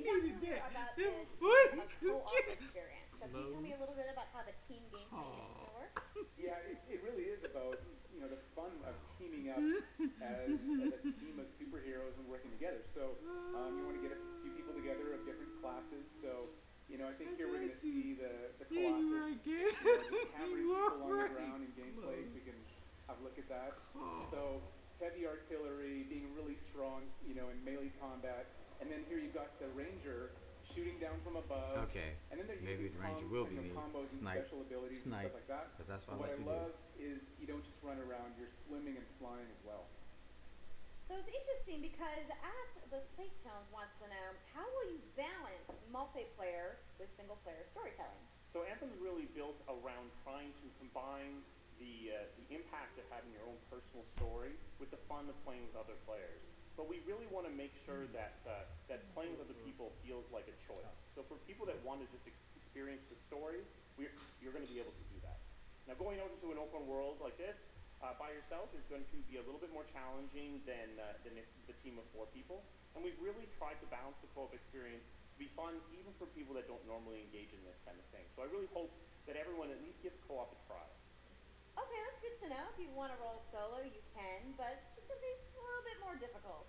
earlier about this co-op experience. So can you tell me a little bit about how the team gameplay is going to work? Yeah, it really is about, you know, the fun of teaming up as a team of superheroes and working together. So you want to get a few people together of different classes. So, you know, I think here we're going to see the Colossus, just hammering people on the ground in gameplay. We can have a look at that. So heavy artillery, being really strong, you know, in melee combat. And then here you've got the Ranger shooting down from above. Okay. And then Maybe the Ranger will be me. Snipe. Snipe. Because that's what I like to do. What I love is you don't just run around, you're swimming and flying as well. So it's interesting because at the Snake Tones wants to know, how will you balance multiplayer with single-player storytelling? So Anthem's really built around trying to combine the impact of having your own personal story with the fun of playing with other players. But we really want to make sure that that playing with other people feels like a choice. So for people that want to just experience the story, you're going to be able to do that. Now going out into an open world like this, by yourself is going to be a little bit more challenging than the team of 4 people. And we've really tried to balance the co-op experience to be fun even for people that don't normally engage in this kind of thing. So I really hope that everyone at least gives co-op a try. Okay, that's good to know. If you want to roll solo, you can, but it's just going to be a little bit more difficult.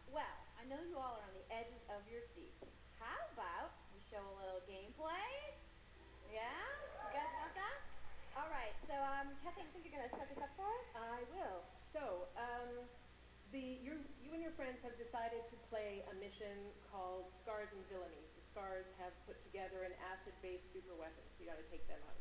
Well, I know you all are on the edges of your seats. How about we show a little gameplay? Yeah? You guys want that? All right, so Kathy, I think you're going to set this up for us? I will. So, you and your friends have decided to play a mission called Scars and Villainy. The Scars have put together an acid-based super weapon, so you got to take them out.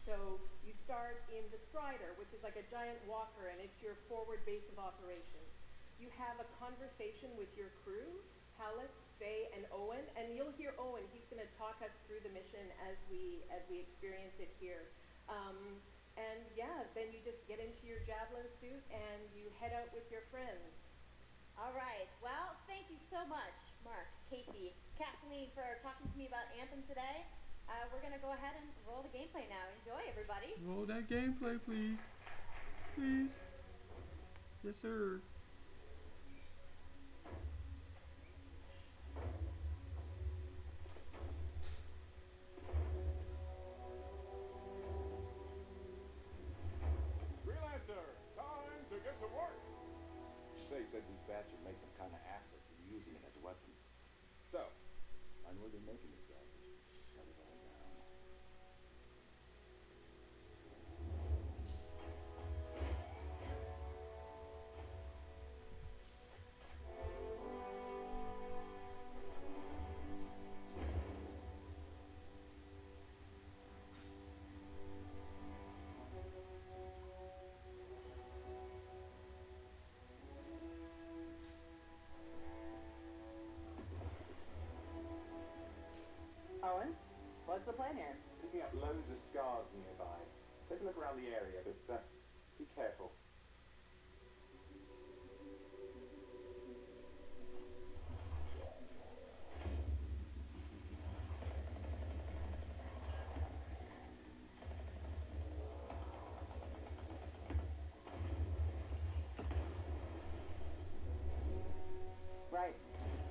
So you start in the Strider, which is like a giant walker, and it's your forward base of operations. You have a conversation with your crew, Halleck, Faye, and Owen, and you'll hear Owen. He's going to talk us through the mission as we experience it here. And yeah, then you just get into your Javelin suit and you head out with your friends. All right. Well, thank you so much, Mark, Casey, Kathleen, for talking to me about Anthem today. We're going to go ahead and roll the gameplay now. Enjoy, everybody. Roll that gameplay, please. Please. Yes, sir. Freelancer, time to get to work. They said these bastards made some kind of acid and were using it as a weapon. So, I know they're making this guy. Shut it all down. Owen, what's the plan here? Picking up loads of scars nearby. Take a look around the area, but be careful. Right.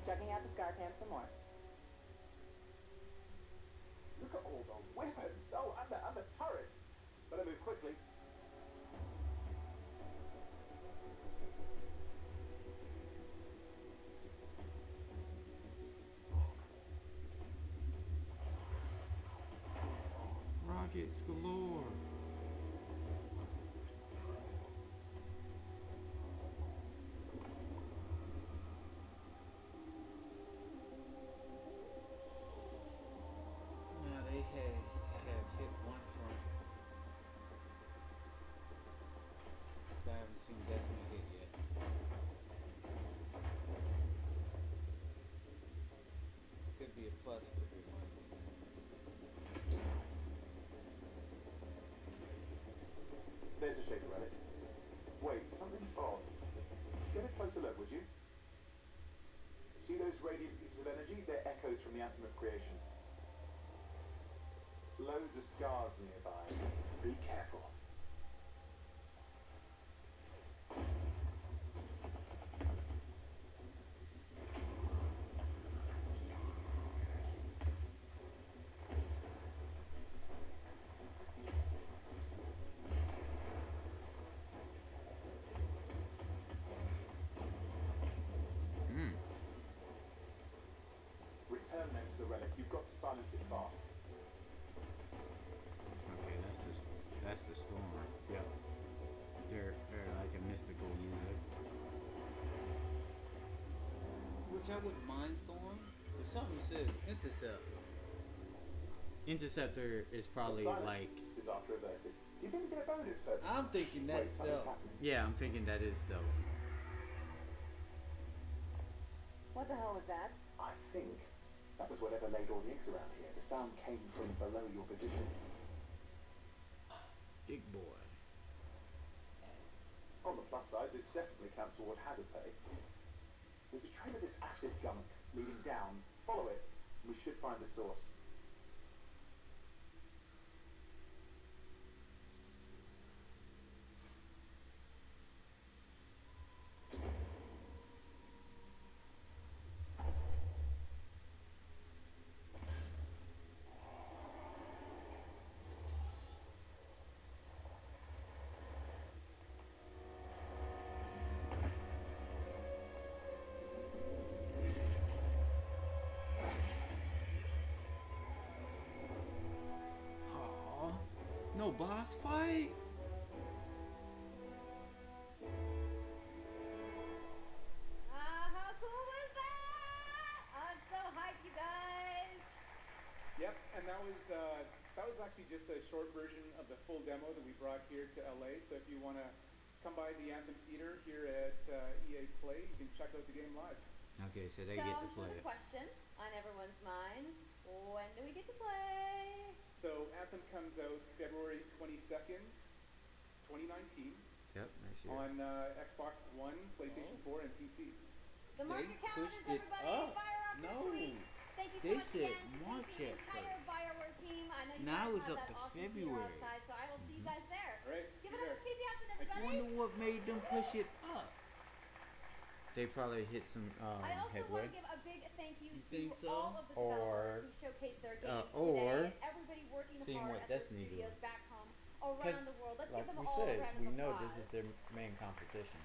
Checking out the scar cam some more. Look at all the weapons! Oh, and the turrets! Better move quickly. Rockets galore. Have hit one front. I haven't seen Destiny hit yet. Could be a plus, could be a minus. There's a Shaper relic. Wait, something's odd. Get a closer look, would you? See those radiant pieces of energy? They're echoes from the Anthem of Creation. Loads of scars nearby. Be careful. Return then to the relic. You've got to silence it fast. Okay, that's the storm. Yep. They're like a mystical user. Which I wouldn't mind storm. If something says intercept. Interceptor is probably like. Disaster reverses. Do you think we get a bonus for? I'm thinking that's stealth. Yeah, I'm thinking that is stealth. What the hell was that? I think that was whatever laid all the eggs around here. The sound came from below your position. Big boy. On the plus side, this definitely counts toward hazard pay. There's a trail of this acid gunk leading down. Follow it, and we should find the source. No boss fight? How cool was that? I'm so hyped, you guys. Yep, and that was actually just a short version of the full demo that we brought here to LA. So if you want to come by the Anthem Theater here at EA Play, you can check out the game live. Okay, so they get to play it. Question on everyone's minds: when do we get to play? So Anthem comes out February 22nd, 2019. Yep, next year. On Xbox One, PlayStation 4, and PC. The mark your calendars, everybody. Fire up your tweets. Thank you so They much said again. March Thank you at to the entire first. Bioware team. I know you Now guys it's have up that to awesome theater February. outside, so I will see you guys there. All right. Give it up for Casey Hudson, I everybody. wonder what made them push it up. They probably hit some I also headway. want to give a big thank you think to so? all of the developers who showcased their games or today, and everybody working seeing hard what at Destiny their studios did. back home around the world. Let's Like give them we all a said, round we of know applause. this is their main competition.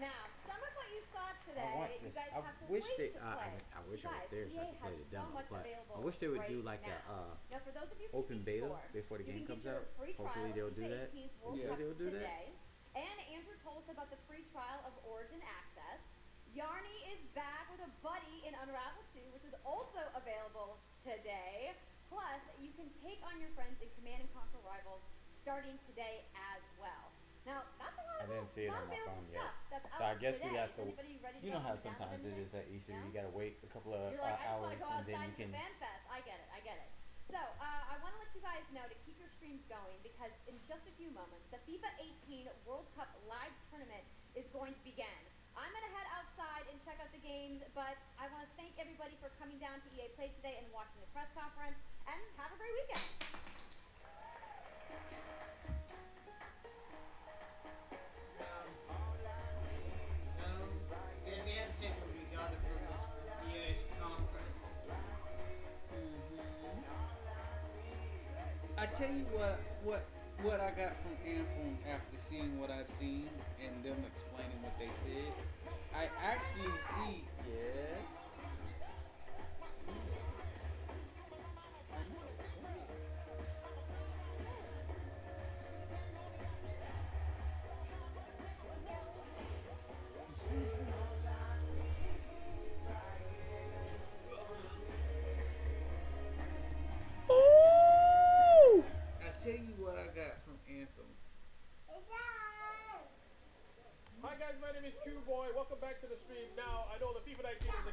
Now, some of what you saw today, I want you this. guys I have to wish wait they. to play. I wish I was Guys, there so I EA could play has the so demo. much But available I wish they would do right like now. Now, for those of you open beta before, before the you game can comes get your out. free trial Hopefully of they'll do FIFA that. 18 World Hopefully Cup they'll do that. today. And Andrew told us about the free trial of Origin Access. Yarny is back with a buddy in Unravel 2, which is also available today. Plus, you can take on your friends in Command & Conquer Rivals starting today as well. Now, that's a lot I of didn't see it on my phone yet. That's So I out guess today. we have to. Is anybody ready to You know go how down sometimes to it the is at E3. no? You gotta wait a couple of You're like, I just hours want to go and then outside you can. to Fan Fest. I get it. So, I want to let you guys know to keep your streams going because in just a few moments, the FIFA 18 World Cup live tournament is going to begin. I'm going to head outside and check out the games, but I want to thank everybody for coming down to EA Play today and watching the press conference, and have a great weekend. There's the answer we got it from this EA's conference. I tell you what I got from Anthem after seeing what I've seen and them explaining what they said. I actually see yes. I tell you what I got from Anthem. Hi guys, my name is Q-Boy. Welcome back to the stream. Now, I know the FIFA 19 is a...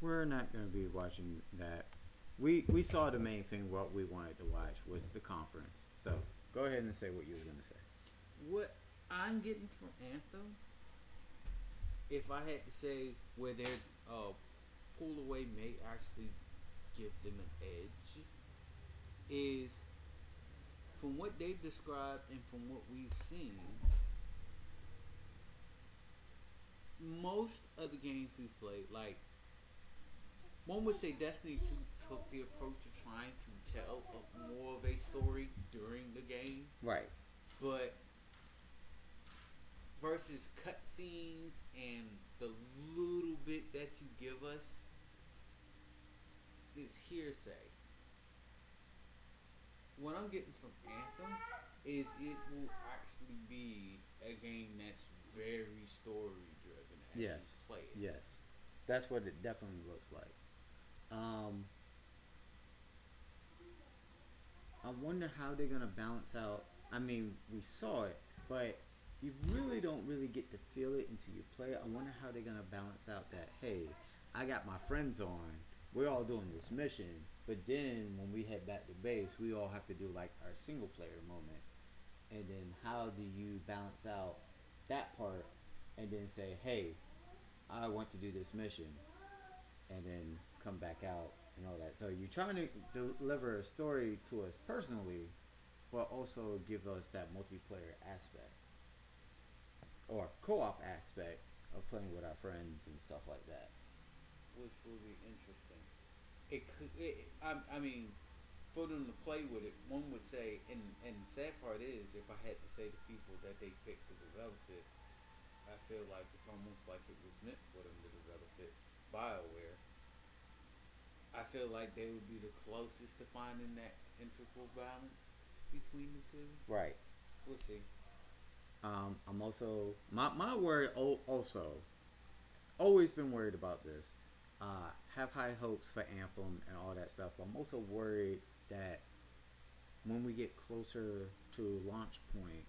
We're not gonna be watching that. We saw the main thing. What we wanted to watch was the conference. So Go ahead and say what you were gonna say. What I'm getting from Anthem, if I had to say where their pull away may actually give them an edge, is from what they've described and from what we've seen, most of the games we've played, like, one would say Destiny 2 took the approach of trying to tell more of a story during the game. Right. But versus cutscenes and the little bit that you give us is hearsay. What I'm getting from Anthem is it will actually be a game that's very story driven as you play it. Yes. That's what it definitely looks like. I wonder how they're gonna balance out. I mean, we saw it, but you really don't really get to feel it until you play it. I wonder how they're gonna balance out that, hey, I got my friends on, we're all doing this mission, but then when we head back to base, we all have to do like our single player moment. And then how do you balance out that part and then say, hey, I want to do this mission, and then come back out and all that. So you're trying to deliver a story to us personally, but also give us that multiplayer aspect or co-op aspect of playing with our friends and stuff like that, which will be interesting. I mean, for them to play with it, one would say, and the sad part is, if I had to say to people that they picked to develop it, I feel like it's almost like it was meant for them to develop it. BioWare. I feel like they would be the closest to finding that integral balance between the two. Right. We'll see. I'm also my worry also always been worried about this. Have high hopes for Anthem and all that stuff, but I'm also worried that when we get closer to launch point,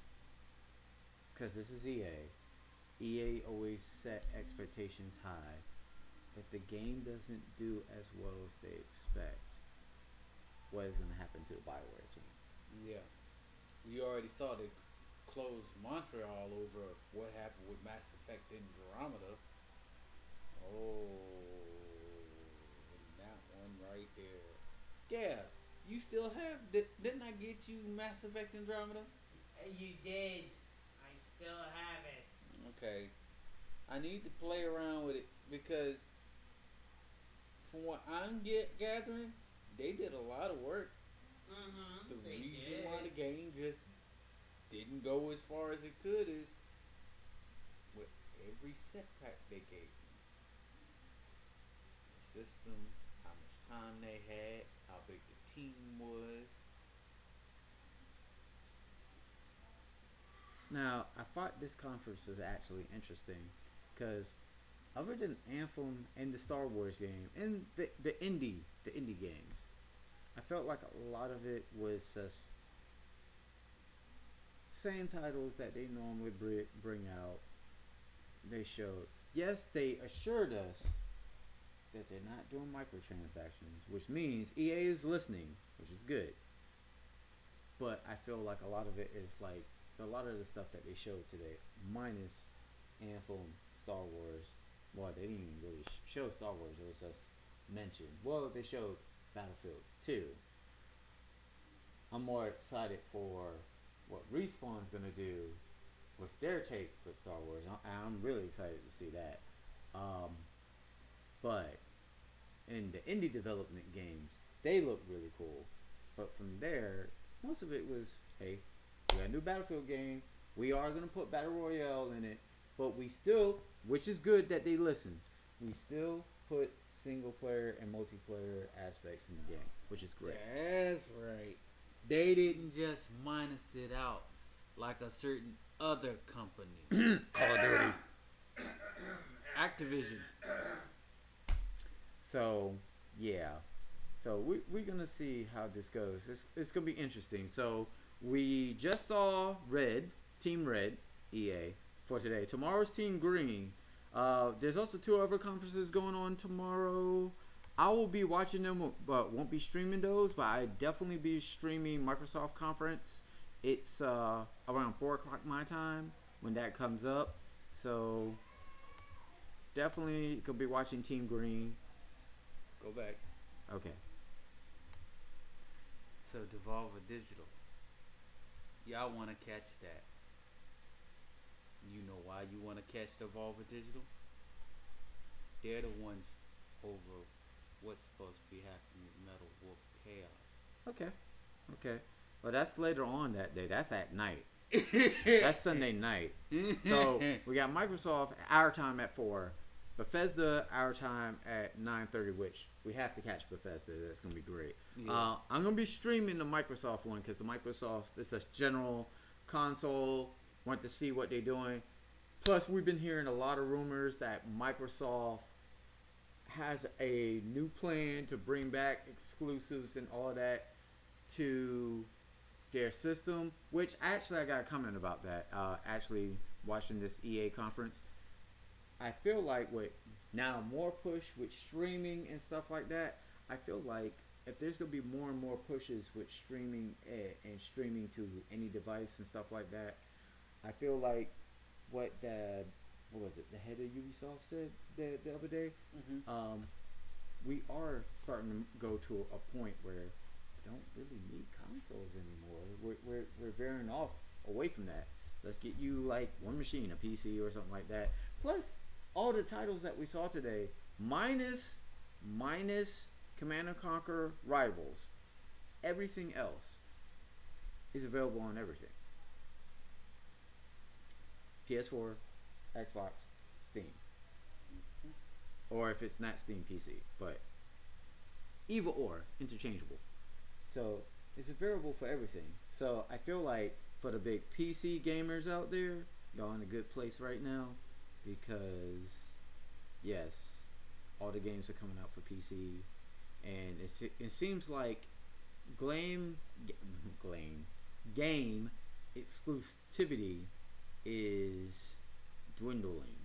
because this is EA always set expectations high. If the game doesn't do as well as they expect, what is going to happen to the BioWare team? Yeah. We already saw they close Montreal over what happened with Mass Effect Andromeda. Oh, that one right there. Yeah, you still have... Didn't I get you Mass Effect Andromeda? You did. I still have it. Okay. I need to play around with it because from what I'm gathering, they did a lot of work. The reason why the game just didn't go as far as it could is with every setback they gave you. The system, how much time they had, how big the team was. Now, I thought this conference was actually interesting because other than Anthem and the Star Wars game and the indie games, I felt like a lot of it was just same titles that they normally bring out. They showed. Yes, they assured us that they're not doing microtransactions, which means EA is listening, which is good. But I feel like a lot of it is like a lot of the stuff that they showed today, minus Anthem, Star Wars. Well, they didn't even really show Star Wars. It was just mentioned. Well, they showed Battlefield 2. I'm more excited for what Respawn's gonna do with their take with Star Wars. I'm really excited to see that. But in the indie development games, they look really cool. But from there, most of it was, hey, we got a new Battlefield game. We are gonna put Battle Royale in it, but we still, which is good that they listen, we still put single player and multiplayer aspects in the game, which is great. That's right. They didn't just minus it out like a certain other company. Call of Duty. Activision. So, yeah. So, we're going to see how this goes. It's going to be interesting. So, we just saw Team Red, EA, for today. Tomorrow's Team Green. There's also 2 other conferences going on tomorrow. I will be watching them, but won't be streaming those. But I definitely be streaming Microsoft conference It's around 4 o'clock my time when that comes up. So definitely could be watching Team Green. Go back. Okay. So Devolver Digital. Y'all want to catch that. You know why you want to catch Devolver Digital? They're the ones over what's supposed to be happening with Metal Wolf Chaos. Okay. Well, that's later on that day. That's at night. That's Sunday night. So we got Microsoft our time at 4, Bethesda our time at 9:30, which we have to catch Bethesda. That's gonna be great. Yeah. I'm gonna be streaming the Microsoft one because the Microsoft is a general console. Want to see what they're doing. Plus, we've been hearing a lot of rumors that Microsoft has a new plan to bring back exclusives and all that to their system, which actually I got a comment about that. Actually watching this EA conference, I feel like with now more push with streaming and stuff like that, I feel like if there's gonna be more and more pushes with streaming and streaming to any device and stuff like that, I feel like what was it, the head of Ubisoft said the other day, we are starting to go to a point where don't really need consoles anymore. We're veering off away from that. So let's get you like one machine, a PC or something like that. Plus, all the titles that we saw today, minus Command & Conquer Rivals, everything else is available on everything. PS4, Xbox, Steam. Or if it's not Steam, PC. But either or, interchangeable. So it's available for everything. So I feel like for the big PC gamers out there, y'all in a good place right now, because yes, all the games are coming out for PC, and it seems like game exclusivity is dwindling.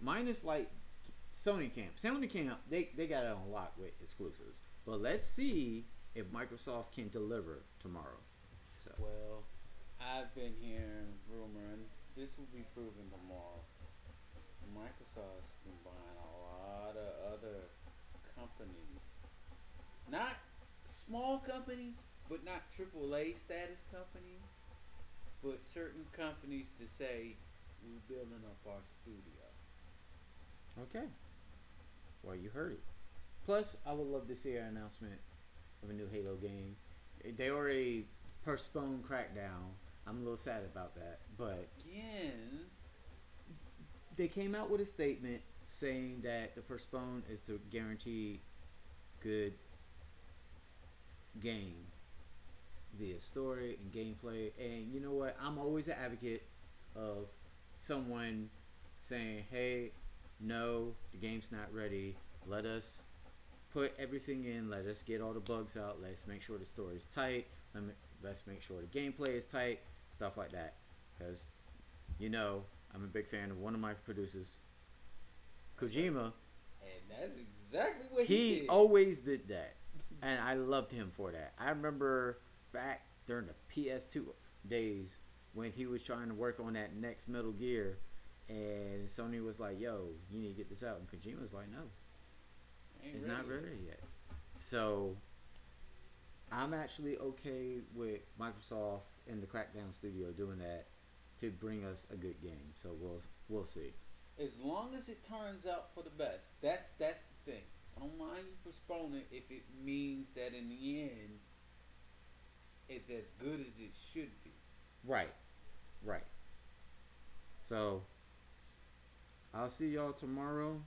Minus like Sony Camp, they got it on lock with exclusives. But let's see if Microsoft can deliver tomorrow. So. Well, I've been hearing rumor, and this will be proven tomorrow. Microsoft's been buying a lot of other companies. Not small companies, but not AAA status companies, but certain companies to say, we're building up our studio. Okay. Well, you heard it. Plus, I would love to see an announcement of a new Halo game. They already postponed Crackdown. I'm a little sad about that, but again, they came out with a statement saying that the postpone is to guarantee good game via story and gameplay. And you know what? I'm always an advocate of someone saying, "Hey, no, the game's not ready. Let us put everything in. Let us get all the bugs out. Let's make sure the story's tight. Let's make sure the gameplay is tight." Stuff like that. Because, you know, I'm a big fan of one of my producers, Kojima. And that's exactly what he did. Always did that. And I loved him for that. I remember back during the PS2 days when he was trying to work on that next Metal Gear. And Sony was like, "Yo, you need to get this out." And Kojima was like, "No. It's not ready yet." So I'm actually okay with Microsoft and the Crackdown studio doing that to bring us a good game. So we'll see. As long as it turns out for the best. That's the thing. I don't mind you postponing if it means that in the end it's as good as it should be. Right. So I'll see y'all tomorrow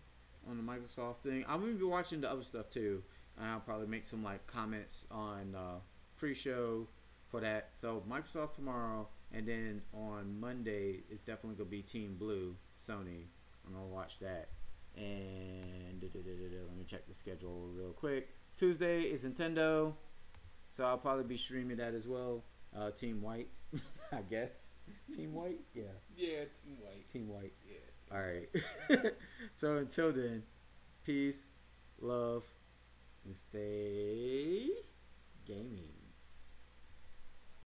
on the Microsoft thing. I'm gonna be watching the other stuff too. And I'll probably make some like comments on pre-show for that. So Microsoft tomorrow, and then on Monday it's definitely gonna be Team Blue, Sony. I'm gonna watch that. And let me check the schedule real quick. Tuesday is Nintendo, so I'll probably be streaming that as well. Team White, I guess. Team White, yeah. Yeah, Team White. Team White. Yeah. All right. So until then, peace, love, and stay gaming.